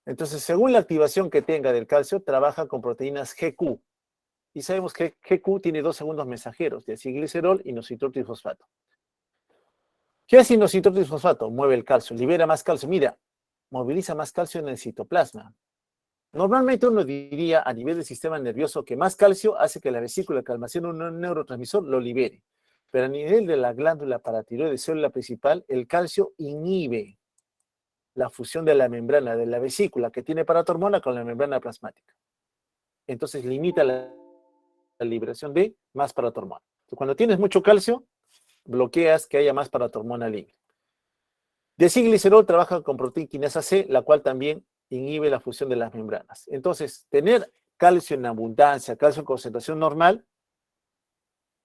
Entonces, según la activación que tenga del calcio, trabaja con proteínas GQ. Y sabemos que GQ tiene dos segundos mensajeros, deacilglicerol y inositol-trifosfato. ¿Qué hace inositol-trifosfato? Mueve el calcio, libera más calcio. Mira, moviliza más calcio en el citoplasma. Normalmente uno diría a nivel del sistema nervioso que más calcio hace que la vesícula que almacena un neurotransmisor lo libere. Pero a nivel de la glándula paratiroides, célula principal, el calcio inhibe la fusión de la membrana de la vesícula que tiene paratormona con la membrana plasmática. Entonces limita la liberación de más paratormona. Cuando tienes mucho calcio, bloqueas que haya más paratormona libre. Deacilglicerol trabaja con proteína quinasa C, la cual también inhibe la fusión de las membranas. Entonces, tener calcio en abundancia, calcio en concentración normal,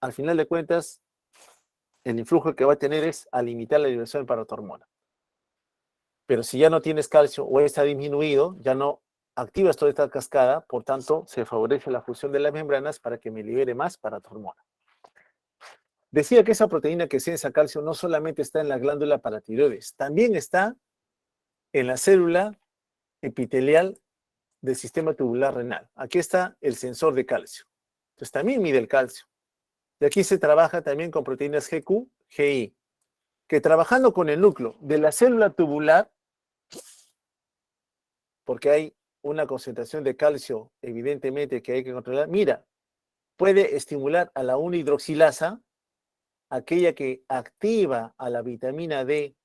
al final de cuentas, el influjo que va a tener es a limitar la liberación de paratormona. Pero si ya no tienes calcio o está disminuido, ya no activas toda esta cascada, por tanto, se favorece la fusión de las membranas para que me libere más paratormona. Decía que esa proteína que sensa calcio no solamente está en la glándula paratiroides, también está en la célula epitelial del sistema tubular renal. Aquí está el sensor de calcio. Entonces también mide el calcio. Y aquí se trabaja también con proteínas GQ, GI, que trabajando con el núcleo de la célula tubular, porque hay una concentración de calcio evidentemente que hay que controlar, mira, puede estimular a la 1-hidroxilasa, aquella que activa a la vitamina D,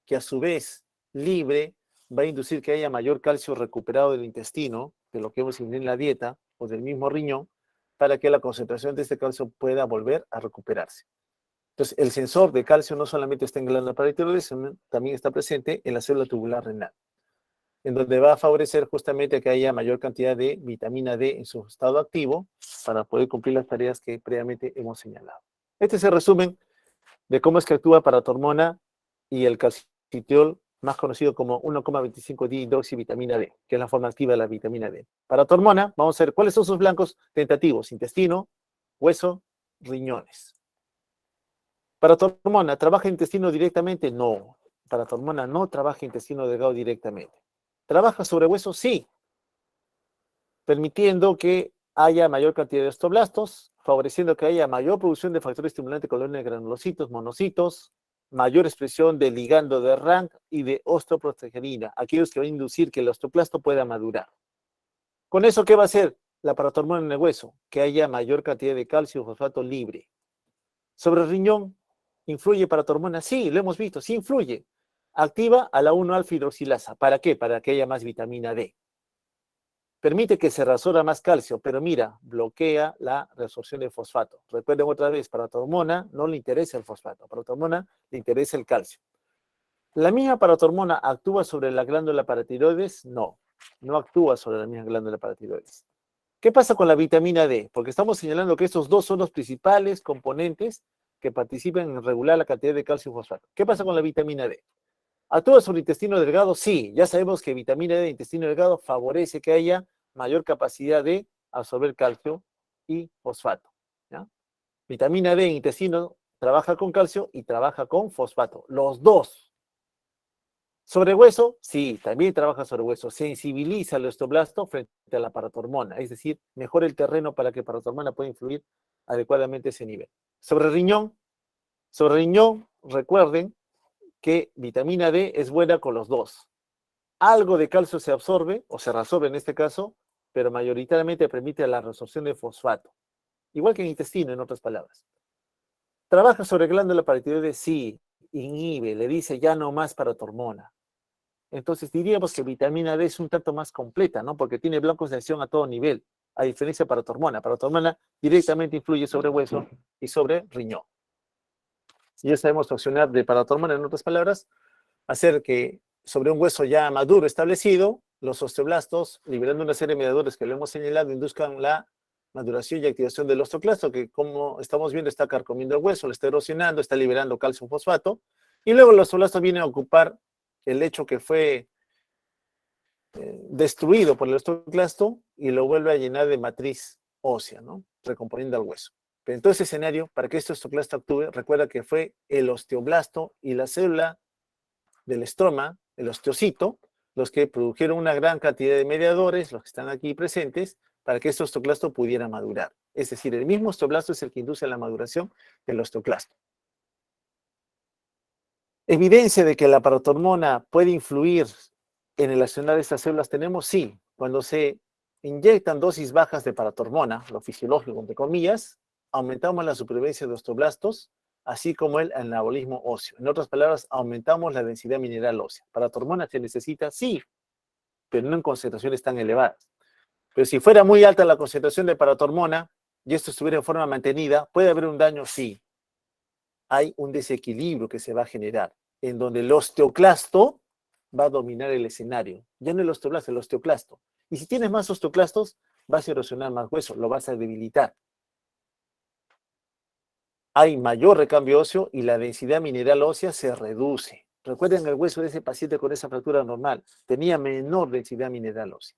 que a su vez libre va a inducir que haya mayor calcio recuperado del intestino, de lo que hemos ingerido en la dieta, o del mismo riñón, para que la concentración de este calcio pueda volver a recuperarse. Entonces, el sensor de calcio no solamente está en glándula paratiroides, sino también está presente en la célula tubular renal, en donde va a favorecer justamente que haya mayor cantidad de vitamina D en su estado activo para poder cumplir las tareas que previamente hemos señalado. Este es el resumen de cómo es que actúa paratormona y el calcitriol, más conocido como 1,25-dihidroxivitamina D, que es la forma activa de la vitamina D. Paratormona, vamos a ver cuáles son sus blancos tentativos: intestino, hueso, riñones. Paratormona, ¿trabaja intestino directamente? No. Paratormona no trabaja intestino delgado directamente. ¿Trabaja sobre hueso? Sí, permitiendo que haya mayor cantidad de osteoblastos, favoreciendo que haya mayor producción de factores estimulantes colonia de granulocitos, monocitos, mayor expresión de ligando de Rank y de osteoprotegerina, aquellos que van a inducir que el osteoplasto pueda madurar. ¿Con eso qué va a hacer la paratormona en el hueso? Que haya mayor cantidad de calcio y fosfato libre. Sobre el riñón, ¿influye paratormona? Sí, lo hemos visto, sí influye. Activa a la 1-alfa-hidroxilasa. ¿Para qué? Para que haya más vitamina D. Permite que se reabsorba más calcio, pero mira, bloquea la reabsorción de fosfato. Recuerden otra vez, paratormona no le interesa el fosfato, paratormona le interesa el calcio. ¿La misma paratormona actúa sobre la glándula paratiroides? No, no actúa sobre la misma glándula paratiroides. ¿Qué pasa con la vitamina D? Porque estamos señalando que estos dos son los principales componentes que participan en regular la cantidad de calcio y fosfato. ¿Qué pasa con la vitamina D? ¿Actúa sobre el intestino delgado? Sí, ya sabemos que vitamina D de intestino delgado favorece que haya mayor capacidad de absorber calcio y fosfato, ¿ya? Vitamina D en intestino trabaja con calcio y trabaja con fosfato, los dos. ¿Sobre hueso? Sí, también trabaja sobre hueso. Sensibiliza al osteoblasto frente a la paratormona, es decir, mejora el terreno para que paratormona pueda influir adecuadamente ese nivel. Sobre riñón, recuerden que vitamina D es buena con los dos. Algo de calcio se absorbe, o se reabsorbe en este caso, pero mayoritariamente permite la resorción de fosfato, igual que en el intestino, en otras palabras. ¿Trabaja sobre glándula paratiroides? Sí, inhibe, le dice ya no más paratormona. Entonces diríamos que vitamina D es un tanto más completa, ¿no? Porque tiene blancos de acción a todo nivel, a diferencia de paratormona. Paratormona directamente influye sobre hueso y sobre riñón. Y ya sabemos accionar de paratormona, en otras palabras, hacer que sobre un hueso ya maduro, establecido, los osteoblastos, liberando una serie de mediadores que lo hemos señalado, induzcan la maduración y activación del osteoclasto, que como estamos viendo está carcomiendo el hueso, lo está erosionando, está liberando calcio fosfato, y luego el osteoblasto viene a ocupar el lecho que fue destruido por el osteoclasto y lo vuelve a llenar de matriz ósea, ¿no? Recomponiendo al hueso. Pero en todo ese escenario, para que este osteoclasto actúe, recuerda que fue el osteoblasto y la célula del estroma, el osteocito, los que produjeron una gran cantidad de mediadores, los que están aquí presentes, para que este osteoclasto pudiera madurar. Es decir, el mismo osteoblasto es el que induce la maduración del osteoclasto. ¿Evidencia de que la paratormona puede influir en el accionar de estas células tenemos? Sí, cuando se inyectan dosis bajas de paratormona, lo fisiológico, entre comillas, aumentamos la supervivencia de osteoblastos, así como el anabolismo óseo. En otras palabras, aumentamos la densidad mineral ósea. Paratormona se necesita, sí, pero no en concentraciones tan elevadas. Pero si fuera muy alta la concentración de paratormona y esto estuviera en forma mantenida, ¿puede haber un daño? Sí. Hay un desequilibrio que se va a generar, en donde el osteoclasto va a dominar el escenario. Ya no el osteoblasto, el osteoclasto. Y si tienes más osteoclastos, vas a erosionar más hueso, lo vas a debilitar. Hay mayor recambio óseo y la densidad mineral ósea se reduce. Recuerden el hueso de ese paciente con esa fractura normal tenía menor densidad mineral ósea.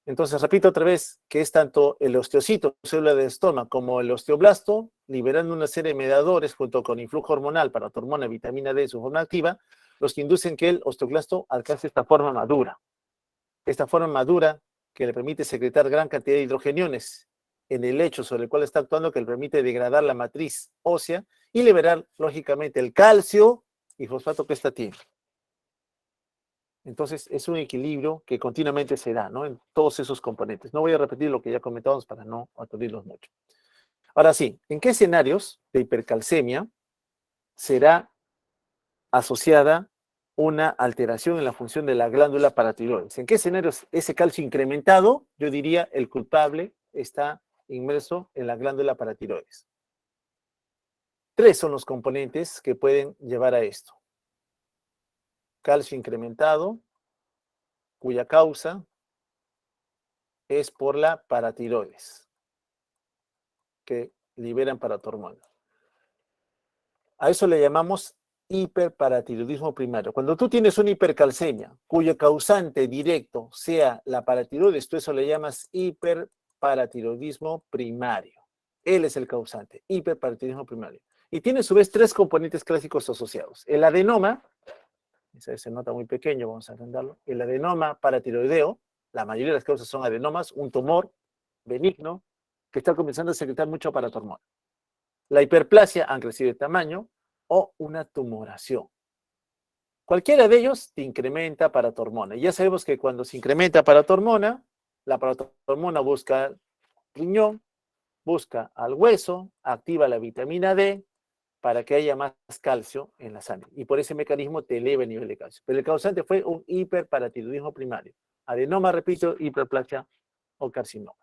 Entonces, repito otra vez que es tanto el osteocito, célula de estoma, como el osteoblasto, liberando una serie de mediadores junto con influjo hormonal, paratormona, vitamina D en su forma activa, los que inducen que el osteoclasto alcance esta forma madura. Esta forma madura que le permite secretar gran cantidad de hidrogeniones en el lecho sobre el cual está actuando, que le permite degradar la matriz ósea y liberar, lógicamente, el calcio y fosfato que ésta tiene. Entonces, es un equilibrio que continuamente se da, ¿no? En todos esos componentes. No voy a repetir lo que ya comentamos para no aturdirlos mucho. Ahora sí, ¿en qué escenarios de hipercalcemia será asociada una alteración en la función de la glándula paratiroides? ¿En qué escenarios ese calcio incrementado, yo diría, el culpable está inmerso en la glándula paratiroides? Tres son los componentes que pueden llevar a esto. Calcio incrementado, cuya causa es por la paratiroides, que liberan paratormona. A eso le llamamos hiperparatiroidismo primario. Cuando tú tienes una hipercalcemia cuyo causante directo sea la paratiroides, tú eso le llamas hiperparatiroidismo primario. Él es el causante, hiperparatiroidismo primario. Y tiene a su vez tres componentes clásicos asociados. El adenoma, ese se nota muy pequeño, vamos a agrandarlo. El adenoma paratiroideo, la mayoría de las causas son adenomas, un tumor benigno que está comenzando a secretar mucho paratormona. La hiperplasia han crecido de tamaño o una tumoración. Cualquiera de ellos te incrementa paratormona. Y ya sabemos que cuando se incrementa paratormona, la paratormona busca al riñón, busca al hueso, activa la vitamina D para que haya más calcio en la sangre. Y por ese mecanismo te eleva el nivel de calcio. Pero el causante fue un hiperparatiroidismo primario. Adenoma, repito, hiperplasia o carcinoma.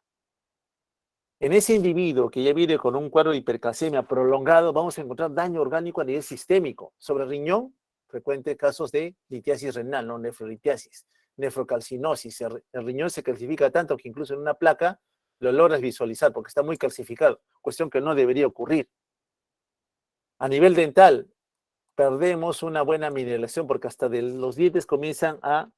En ese individuo que ya viene con un cuadro de hipercalcemia prolongado, vamos a encontrar daño orgánico a nivel sistémico. Sobre riñón, frecuentes casos de litiasis renal, no nefrolitiasis, nefrocalcinosis. El riñón se calcifica tanto que incluso en una placa lo logras visualizar porque está muy calcificado, cuestión que no debería ocurrir. A nivel dental, perdemos una buena mineralización porque hasta de los dientes comienzan a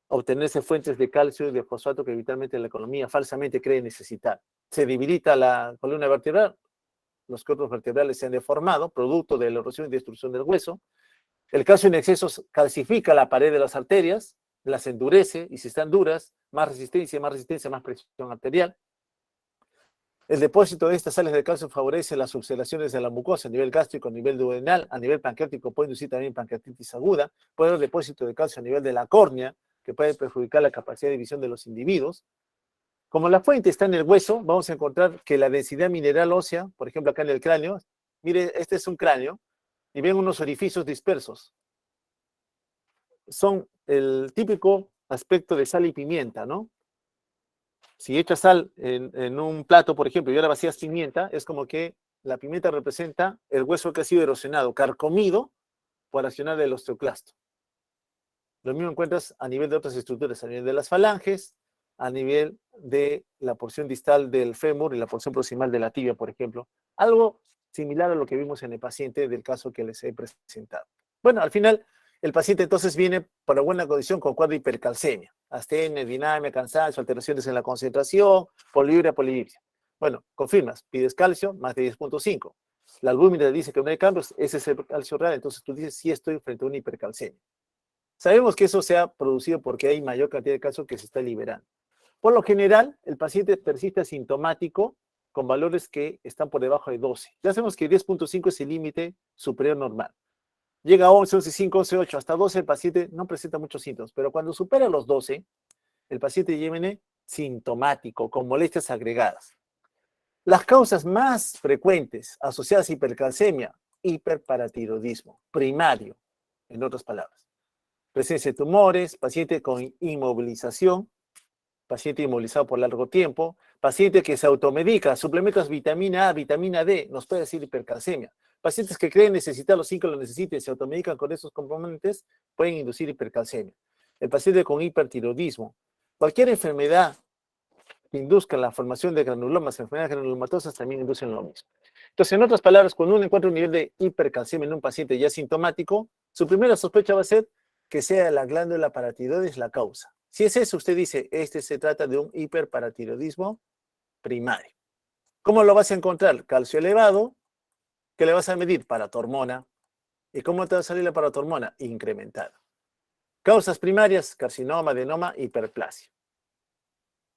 obtenerse fuentes de calcio y de fosfato que vitalmente la economía falsamente cree necesitar. Se debilita la columna vertebral, los cuerpos vertebrales se han deformado, producto de la erosión y destrucción del hueso. El calcio en exceso calcifica la pared de las arterias, las endurece y si están duras, más resistencia, más presión arterial. El depósito de estas sales de calcio favorece las ulceraciones de la mucosa a nivel gástrico, a nivel duodenal, a nivel pancreático, puede inducir también pancreatitis aguda, puede haber depósito de calcio a nivel de la córnea, que puede perjudicar la capacidad de visión de los individuos. Como la fuente está en el hueso, vamos a encontrar que la densidad mineral ósea, por ejemplo acá en el cráneo, mire, este es un cráneo, y ven unos orificios dispersos. Son el típico aspecto de sal y pimienta, ¿no? Si echas sal en un plato, por ejemplo, y ahora vacías pimienta, es como que la pimienta representa el hueso que ha sido erosionado, carcomido por accionar del osteoclasto. Lo mismo encuentras a nivel de otras estructuras, a nivel de las falanges, a nivel de la porción distal del fémur y la porción proximal de la tibia, por ejemplo. Algo similar a lo que vimos en el paciente del caso que les he presentado. Bueno, al final, el paciente entonces viene por buena condición con cuadro de hipercalcemia, astenia, dinamia, cansancio, alteraciones en la concentración, poliuria, polidipsia. Bueno, confirmas, pides calcio, más de 10.5. La albúmina dice que no hay cambios, ese es el calcio real, entonces tú dices, sí estoy frente a una hipercalcemia. Sabemos que eso se ha producido porque hay mayor cantidad de calcio que se está liberando. Por lo general, el paciente persiste asintomático con valores que están por debajo de 12. Ya sabemos que 10.5 es el límite superior normal. Llega a 11, 11.5, 11.8, hasta 12 el paciente no presenta muchos síntomas, pero cuando supera los 12, el paciente viene sintomático, con molestias agregadas. Las causas más frecuentes asociadas a hipercalcemia, hiperparatiroidismo primario, en otras palabras. Presencia de tumores, paciente con inmovilización, paciente inmovilizado por largo tiempo, paciente que se automedica, suplementos vitamina A, vitamina D, nos puede decir hipercalcemia. Pacientes que creen necesitarlo sin que lo necesiten, se automedican con esos componentes, pueden inducir hipercalcemia. El paciente con hipertiroidismo, cualquier enfermedad que induzca la formación de granulomas, enfermedades granulomatosas también inducen lo mismo. Entonces, en otras palabras, cuando uno encuentra un nivel de hipercalcemia en un paciente ya sintomático, su primera sospecha va a ser que sea la glándula paratiroides la causa. Si es eso, usted dice, se trata de un hiperparatiroidismo primario. ¿Cómo lo vas a encontrar? Calcio elevado, ¿qué le vas a medir? Paratormona. ¿Y cómo te va a salir la paratormona? Incrementada. Causas primarias, carcinoma, adenoma, hiperplasia.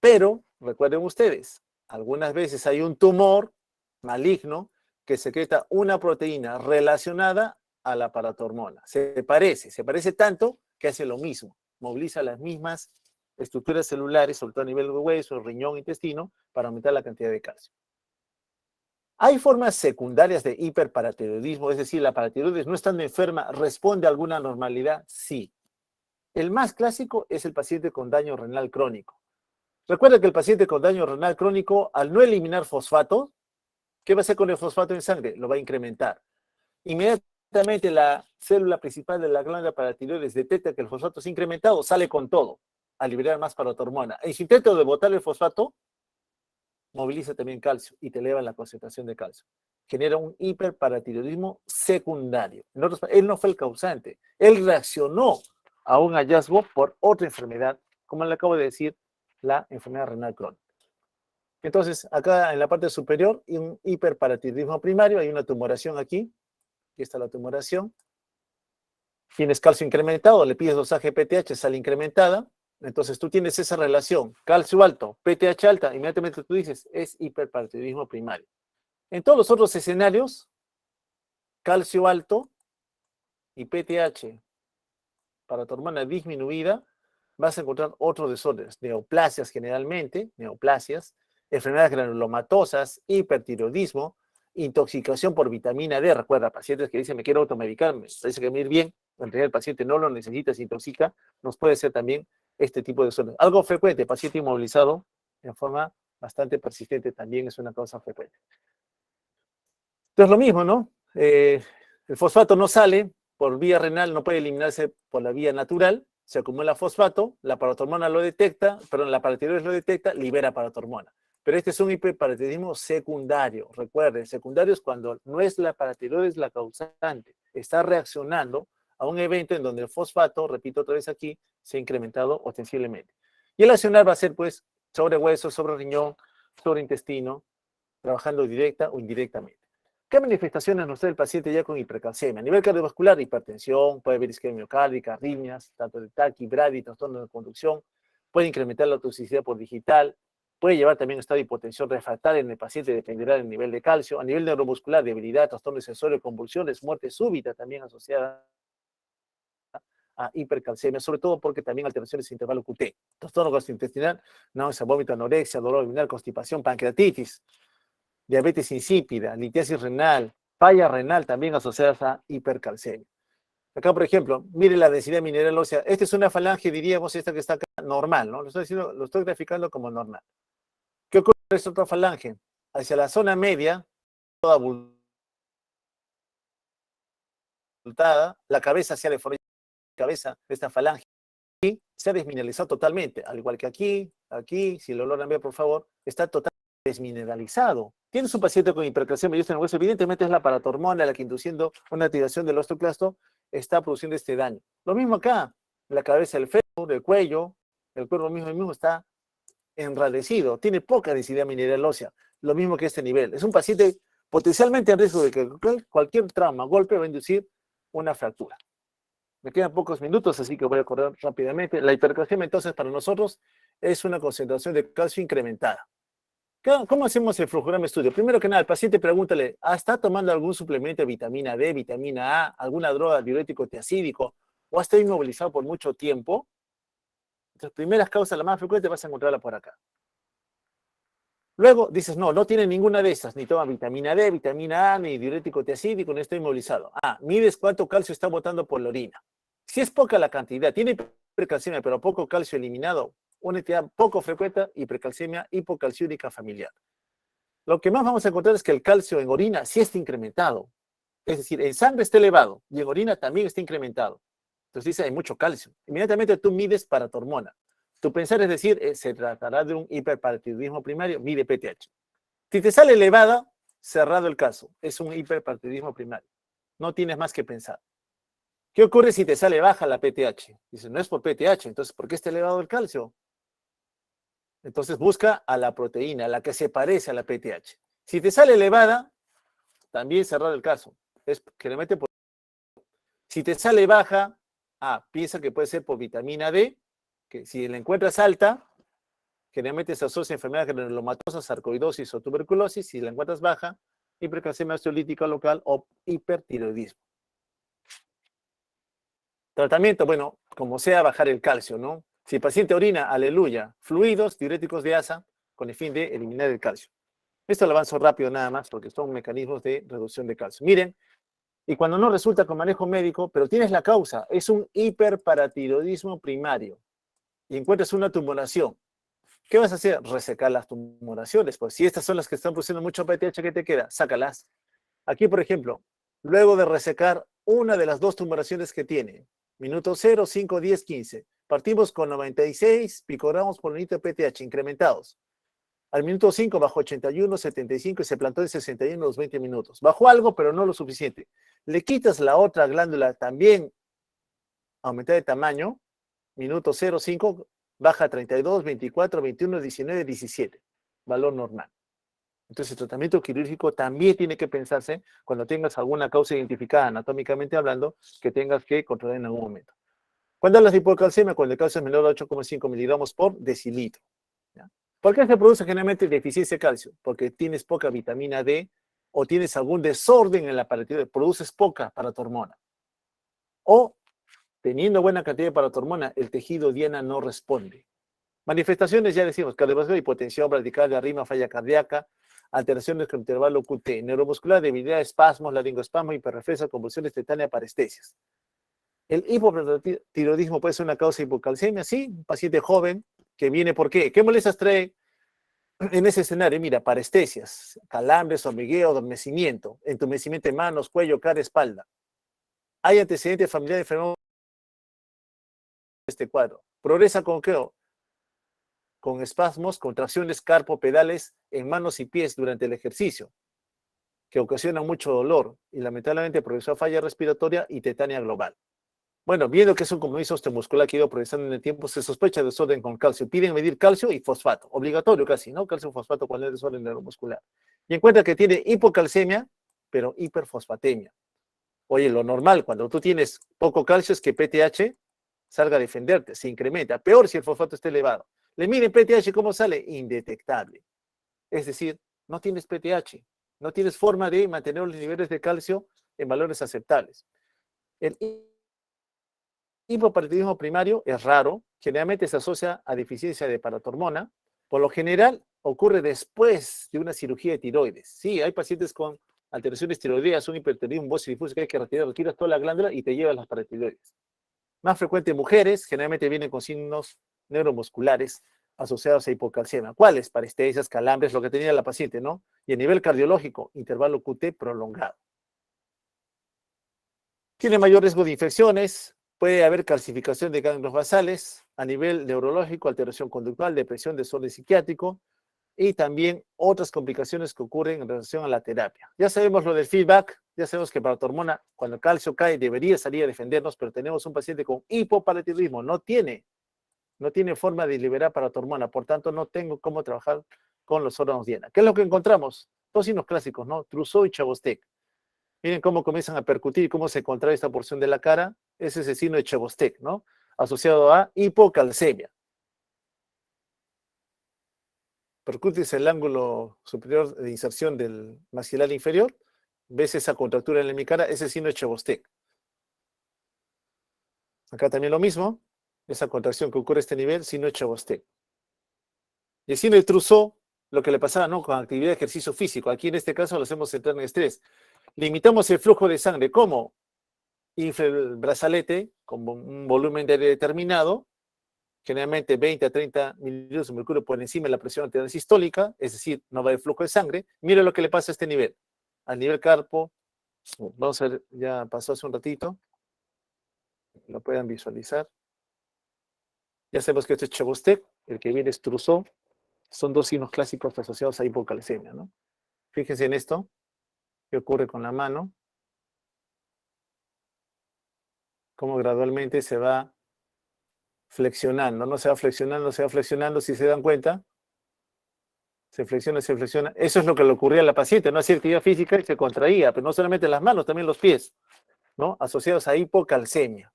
Pero, recuerden ustedes, algunas veces hay un tumor maligno que secreta una proteína relacionada a la paratormona. Se parece tanto que hace lo mismo, moviliza las mismas estructuras celulares, sobre todo a nivel de hueso, riñón, intestino, para aumentar la cantidad de calcio. Hay formas secundarias de hiperparatiroidismo, es decir, la paratiroides no estando enferma, ¿responde a alguna normalidad? Sí. El más clásico es el paciente con daño renal crónico. Recuerda que el paciente con daño renal crónico, al no eliminar fosfato, ¿qué va a hacer con el fosfato en sangre? Lo va a incrementar. Inmediatamente la célula principal de la glándula paratiroides detecta que el fosfato es incrementado, sale con todo a liberar más paratormona. En su intento de botar el fosfato, moviliza también calcio y te eleva la concentración de calcio. Genera un hiperparatiroidismo secundario. Él no fue el causante, él reaccionó a un hallazgo por otra enfermedad, como le acabo de decir, la enfermedad renal crónica. Entonces, acá en la parte superior, un hiperparatiroidismo primario, hay una tumoración aquí, aquí está la tumoración. Tienes calcio incrementado, le pides dosaje PTH, sale incrementada. Entonces tú tienes esa relación, calcio alto, PTH alta, inmediatamente tú dices, es hiperparatiroidismo primario. En todos los otros escenarios, calcio alto y PTH para tu hormona disminuida, vas a encontrar otros desórdenes, neoplasias generalmente, neoplasias, enfermedades granulomatosas, hipertiroidismo, intoxicación por vitamina D. Recuerda, pacientes que dicen, me quiero automedicar, me parece que me ir bien, en realidad el paciente no lo necesita, se intoxica, nos puede ser también este tipo de desórdenes. Algo frecuente, paciente inmovilizado en forma bastante persistente también es una causa frecuente. Entonces lo mismo, ¿no? El fosfato no sale por vía renal, no puede eliminarse por la vía natural, se acumula fosfato, la paratormona lo detecta, perdón, la paratiroides lo detecta, libera paratormona. Pero este es un hiperparatiroidismo secundario. Recuerden, secundario es cuando no es la paratiroides la causante, está reaccionando a un evento en donde el fosfato, repito otra vez aquí, se ha incrementado ostensiblemente. Y el accionar va a ser, pues, sobre hueso, sobre riñón, sobre intestino, trabajando directa o indirectamente. ¿Qué manifestaciones nos da el paciente ya con hipercalcemia? A nivel cardiovascular, hipertensión, puede haber isquemia miocárdica, arritmias, tanto de taquibradi, trastorno de conducción, puede incrementar la toxicidad por digital, puede llevar también a estado de hipotensión refractaria en el paciente, dependerá del nivel de calcio. A nivel neuromuscular, debilidad, trastorno sensorio, convulsiones, muerte súbita también asociada a hipercalcemia, sobre todo porque también alteraciones de intervalo QT, trastorno gastrointestinal, náusea, vómito, anorexia, dolor abdominal, constipación, pancreatitis, diabetes insípida, litiasis renal, falla renal también asociadas a hipercalcemia. Acá, por ejemplo, mire la densidad mineral ósea. Esta es una falange, diríamos, esta que está acá, normal, ¿no? Lo estoy graficando como normal. ¿Qué ocurre con esta otra falange? Hacia la zona media, toda abultada, la cabeza hacia la cabeza de esta falange y se ha desmineralizado totalmente, al igual que aquí, si lo logran ver, por favor, está totalmente desmineralizado. Tienes un paciente con hipercalcemia y esto en el hueso, evidentemente es la paratormona la que induciendo una activación del osteoclasto está produciendo este daño. Lo mismo acá, la cabeza, el fémur, el cuerpo mismo está enrarecido, tiene poca densidad mineral ósea, lo mismo que este nivel. Es un paciente potencialmente en riesgo de que cualquier trauma, golpe va a inducir una fractura. Me quedan pocos minutos, así que voy a correr rápidamente. La hipercalcemia, entonces, para nosotros es una concentración de calcio incrementada. ¿Cómo hacemos el flujograma estudio? Primero que nada, al paciente pregúntale, ¿está tomando algún suplemento de vitamina D, vitamina A, alguna droga diurético tiacídico, o ha estado inmovilizado por mucho tiempo? Las primeras causas, la más frecuente, vas a encontrarla por acá. Luego dices, no tiene ninguna de estas, ni toma vitamina D, vitamina A, ni diurético tiacídico, no está inmovilizado. Mides cuánto calcio está botando por la orina. Si es poca la cantidad, tiene hipercalcemia, pero poco calcio eliminado, una entidad poco frecuente, hipercalcemia hipocalciúrica familiar. Lo que más vamos a encontrar es que el calcio en orina sí está incrementado. Es decir, en sangre está elevado y en orina también está incrementado. Entonces dice, hay mucho calcio. Inmediatamente tú mides paratormona. Tu pensar es decir, se tratará de un hiperparatidismo primario, mide PTH. Si te sale elevada, cerrado el caso, es un hiperparatidismo primario. No tienes más que pensar. ¿Qué ocurre si te sale baja la PTH? Dice, no es por PTH, entonces, ¿por qué está elevado el calcio? Entonces busca a la proteína, la que se parece a la PTH. Si te sale elevada, también cerrado el caso. Es que le mete por... Si te sale baja, piensa que puede ser por vitamina D, que si la encuentras alta, generalmente se asocia a enfermedades granulomatosas, sarcoidosis o tuberculosis. Si la encuentras baja, hipercalcemia osteolítica local o hipertiroidismo. Tratamiento, bueno, como sea, bajar el calcio, ¿no? Si el paciente orina, aleluya, fluidos, diuréticos de asa, con el fin de eliminar el calcio. Esto lo avanzo rápido nada más porque son mecanismos de reducción de calcio. Miren, y cuando no resulta con manejo médico, pero tienes la causa, es un hiperparatiroidismo primario y encuentras una tumoración. ¿Qué vas a hacer? Resecar las tumoraciones. Pues si estas son las que están produciendo mucho PTH, ¿qué te queda? Sácalas. Aquí, por ejemplo, luego de resecar una de las dos tumoraciones que tiene, minuto 0, 5, 10, 15, partimos con 96 picogramos por unidad de PTH incrementados. Al minuto 5 bajó 81, 75 y se plantó en 61 los 20 minutos. Bajó algo, pero no lo suficiente. Le quitas la otra glándula también aumentada de tamaño, minuto 0, 5, baja 32, 24, 21, 19, 17. Valor normal. Entonces, el tratamiento quirúrgico también tiene que pensarse cuando tengas alguna causa identificada anatómicamente hablando que tengas que controlar en algún momento. ¿Cuándo hablas de hipocalcemia? Cuando el calcio es menor a 8,5 miligramos por decilitro. ¿Ya? ¿Por qué se produce generalmente deficiencia de calcio? Porque tienes poca vitamina D o tienes algún desorden en la paratiroide, produces poca paratormona. O, teniendo buena cantidad de paratormona, el tejido diana no responde. Manifestaciones, ya decimos, cardiovascular, hipotensión, bradicardia, arritmia, falla cardíaca, alteraciones con intervalo QT, neuromuscular, debilidad, espasmos, laringospaasmo, hiperreflexia, convulsiones, tetania, parestesias. ¿El hipotiroidismo puede ser una causa de hipocalcemia? Sí, un paciente joven que viene, ¿por qué? ¿Qué molestias trae en ese escenario? Mira, parestesias, calambres, hormigueo, adormecimiento, entumecimiento de manos, cuello, cara, espalda. ¿Hay antecedentes familiares de enfermedad de este cuadro? ¿Progresa con qué? Con espasmos, contracciones carpopedales en manos y pies durante el ejercicio, que ocasionan mucho dolor y lamentablemente progresó a falla respiratoria y tetania global. Bueno, viendo que es un compromiso osteomuscular que ha ido progresando en el tiempo, se sospecha de desorden con calcio. Piden medir calcio y fosfato, obligatorio casi, ¿no? Calcio y fosfato cuando es desorden neuromuscular. Y encuentra que tiene hipocalcemia, pero hiperfosfatemia. Oye, lo normal cuando tú tienes poco calcio es que PTH salga a defenderte, se incrementa. Peor si el fosfato está elevado. Le miden PTH, ¿cómo sale? Indetectable. Es decir, no tienes PTH, no tienes forma de mantener los niveles de calcio en valores aceptables. El hipoparatiroidismo primario es raro, generalmente se asocia a deficiencia de paratormona. Por lo general, ocurre después de una cirugía de tiroides. Sí, hay pacientes con alteraciones tiroideas, un hipertiroidismo, voz difuso que hay que retiras toda la glándula y te llevas las paratiroides. Más frecuente en mujeres, generalmente vienen con signos neuromusculares asociados a hipocalcemia. ¿Cuáles? Parestesias, calambres, lo que tenía la paciente, ¿no? Y a nivel cardiológico, intervalo QT prolongado. Tiene mayor riesgo de infecciones, puede haber calcificación de ganglios basales, a nivel neurológico, alteración conductual, depresión, desorden psiquiátrico y también otras complicaciones que ocurren en relación a la terapia. Ya sabemos lo del feedback, ya sabemos que paratormona, cuando el calcio cae, debería salir a defendernos, pero tenemos un paciente con hipoparatiroidismo, no tiene forma de liberar paratormona, por tanto no tengo cómo trabajar con los órganos diana. ¿Qué es lo que encontramos? Dos signos clásicos, ¿no? Trousseau y Chvostek. Miren cómo comienzan a percutir, cómo se contrae esta porción de la cara. Ese es el signo de Chvostek, ¿no? Asociado a hipocalcemia. Percutes el ángulo superior de inserción del maxilar inferior. ¿Ves esa contractura en mi cara? Ese es el signo de Chvostek. Acá también lo mismo. Esa contracción que ocurre a este nivel, signo de Chvostek. Y el signo de Trousseau, lo que le pasaba, ¿no? Con actividad de ejercicio físico. Aquí en este caso lo hacemos centrar en estrés. Limitamos el flujo de sangre. ¿Cómo? Infla el brazalete con un volumen de aire determinado, generalmente 20 a 30 mililitros de mercurio por encima de la presión arterial sistólica, es decir, no va a haber flujo de sangre. Mire lo que le pasa a este nivel. Al nivel carpo, vamos a ver, ya pasó hace un ratito, lo puedan visualizar. Ya sabemos que este es Chvostek, el que viene es Trousseau. Son dos signos clásicos asociados a hipocalcemia, ¿no? Fíjense en esto, qué ocurre con la mano, cómo gradualmente se va flexionando, ¿no? Se va flexionando, si se dan cuenta, se flexiona, se flexiona. Eso es lo que le ocurría a la paciente, no hacía actividad física y se contraía, pero no solamente las manos, también los pies, ¿no? Asociados a hipocalcemia.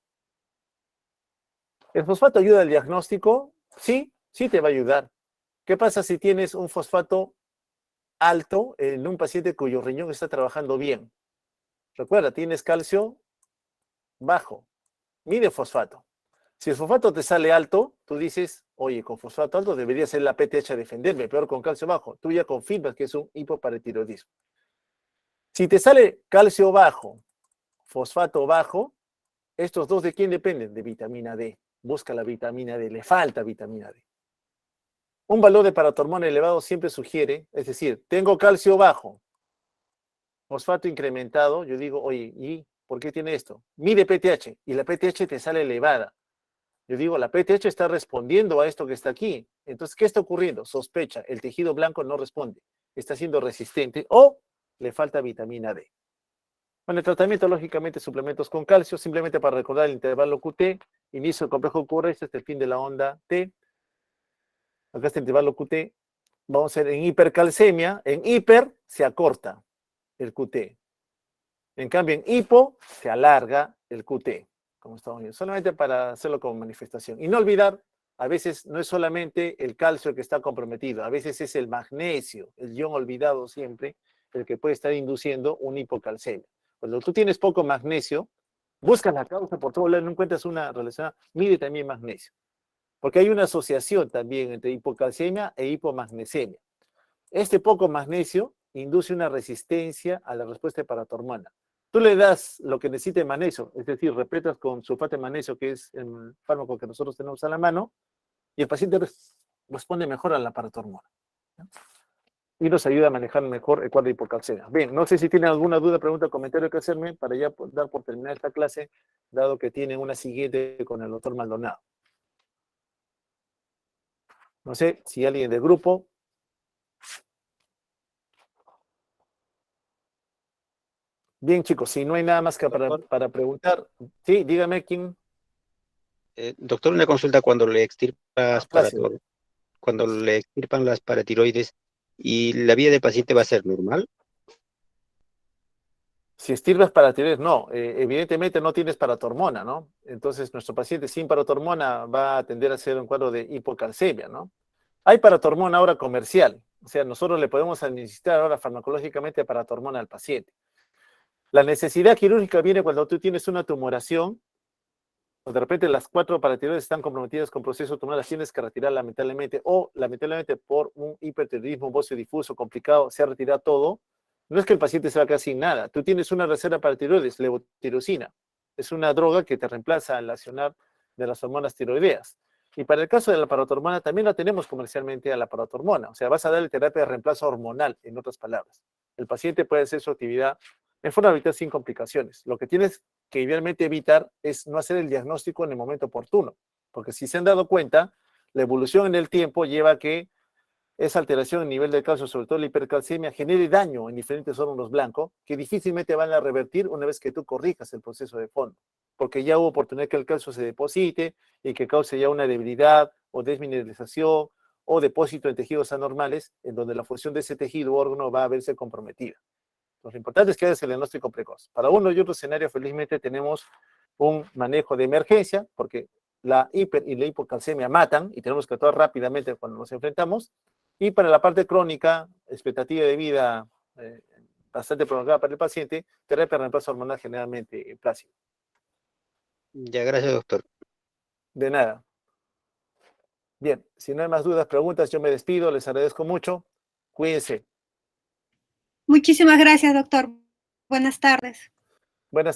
¿El fosfato ayuda al diagnóstico? Sí, sí te va a ayudar. ¿Qué pasa si tienes un fosfato alto en un paciente cuyo riñón está trabajando bien? Recuerda, tienes calcio bajo, mide fosfato. Si el fosfato te sale alto, tú dices, oye, con fosfato alto debería ser la PTH a defenderme, peor con calcio bajo. Tú ya confirmas que es un hipoparatiroidismo. Si te sale calcio bajo, fosfato bajo, estos dos ¿de quién dependen? De vitamina D. Busca la vitamina D, le falta vitamina D. Un valor de paratormona elevado siempre sugiere, es decir, tengo calcio bajo, fosfato incrementado, yo digo, oye, ¿y por qué tiene esto? Mide PTH y la PTH te sale elevada. Yo digo, la PTH está respondiendo a esto que está aquí. Entonces, ¿qué está ocurriendo? Sospecha, el tejido blanco no responde, está siendo resistente o le falta vitamina D. Bueno, el tratamiento, lógicamente, suplementos con calcio, simplemente para recordar el intervalo QT, inicio del complejo QRS, este es el fin de la onda T. Acá está el intervalo QT. Vamos a ver, en hipercalcemia, en hiper se acorta el QT. En cambio, en hipo se alarga el QT, como estamos viendo, solamente para hacerlo como manifestación. Y no olvidar, a veces no es solamente el calcio el que está comprometido, a veces es el magnesio, el ion olvidado siempre, el que puede estar induciendo una hipocalcemia. Cuando tú tienes poco magnesio, buscas la causa por todo lado, no encuentras una relación, mide también magnesio. Porque hay una asociación también entre hipocalcemia e hipomagnesemia. Este poco magnesio induce una resistencia a la respuesta de paratormona. Tú le das lo que necesita de magnesio, es decir, repletas con sulfato de magnesio, que es el fármaco que nosotros tenemos a la mano, y el paciente responde mejor a la paratormona, ¿no? Y nos ayuda a manejar mejor el cuadro de hipocalcemia. Bien, no sé si tienen alguna duda, pregunta, comentario que hacerme para ya dar por terminar esta clase, dado que tienen una siguiente con el doctor Maldonado. No sé si alguien del grupo. Bien, chicos, si no hay nada más que Doctor, para preguntar, sí, dígame quién. doctor, una consulta Plácido. cuando le extirpan las paratiroides y la vida del paciente va a ser normal. Si estirpes para tiroides, no, evidentemente no tienes paratormona, ¿no? Entonces, nuestro paciente sin paratormona va a tender a ser un cuadro de hipocalcemia, ¿no? Hay paratormona ahora comercial, o sea, nosotros le podemos administrar ahora farmacológicamente paratormona al paciente. La necesidad quirúrgica viene cuando tú tienes una tumoración de repente las 4 paratiroides están comprometidas con proceso tumoral, las tienes que retirar lamentablemente, o lamentablemente por un hipertiroidismo óseo difuso complicado, se ha retirado todo, no es que el paciente se va a quedar sin nada. Tú tienes una reserva para tiroides, levotirosina. Es una droga que te reemplaza al accionar de las hormonas tiroideas. Y para el caso de la paratormona, también la tenemos comercialmente a la paratormona. O sea, vas a darle terapia de reemplazo hormonal, en otras palabras. El paciente puede hacer su actividad en forma habitual sin complicaciones. Lo que tienes que idealmente evitar es no hacer el diagnóstico en el momento oportuno. Porque si se han dado cuenta, la evolución en el tiempo lleva a que esa alteración en nivel de calcio, sobre todo la hipercalcemia, genere daño en diferentes órganos blancos que difícilmente van a revertir una vez que tú corrijas el proceso de fondo, porque ya hubo oportunidad que el calcio se deposite y que cause ya una debilidad o desmineralización o depósito en tejidos anormales en donde la función de ese tejido o órgano va a verse comprometida. Entonces, lo importante es que hagas el diagnóstico precoz. Para uno y otro escenario, felizmente, tenemos un manejo de emergencia, porque la hiper y la hipocalcemia matan y tenemos que actuar rápidamente cuando nos enfrentamos. Y para la parte crónica, expectativa de vida bastante prolongada para el paciente, terapia de reemplazo hormonal generalmente plácido. Ya, gracias, doctor. De nada. Bien, si no hay más dudas, preguntas, yo me despido, les agradezco mucho. Cuídense. Muchísimas gracias, doctor. Buenas tardes. Buenas tardes.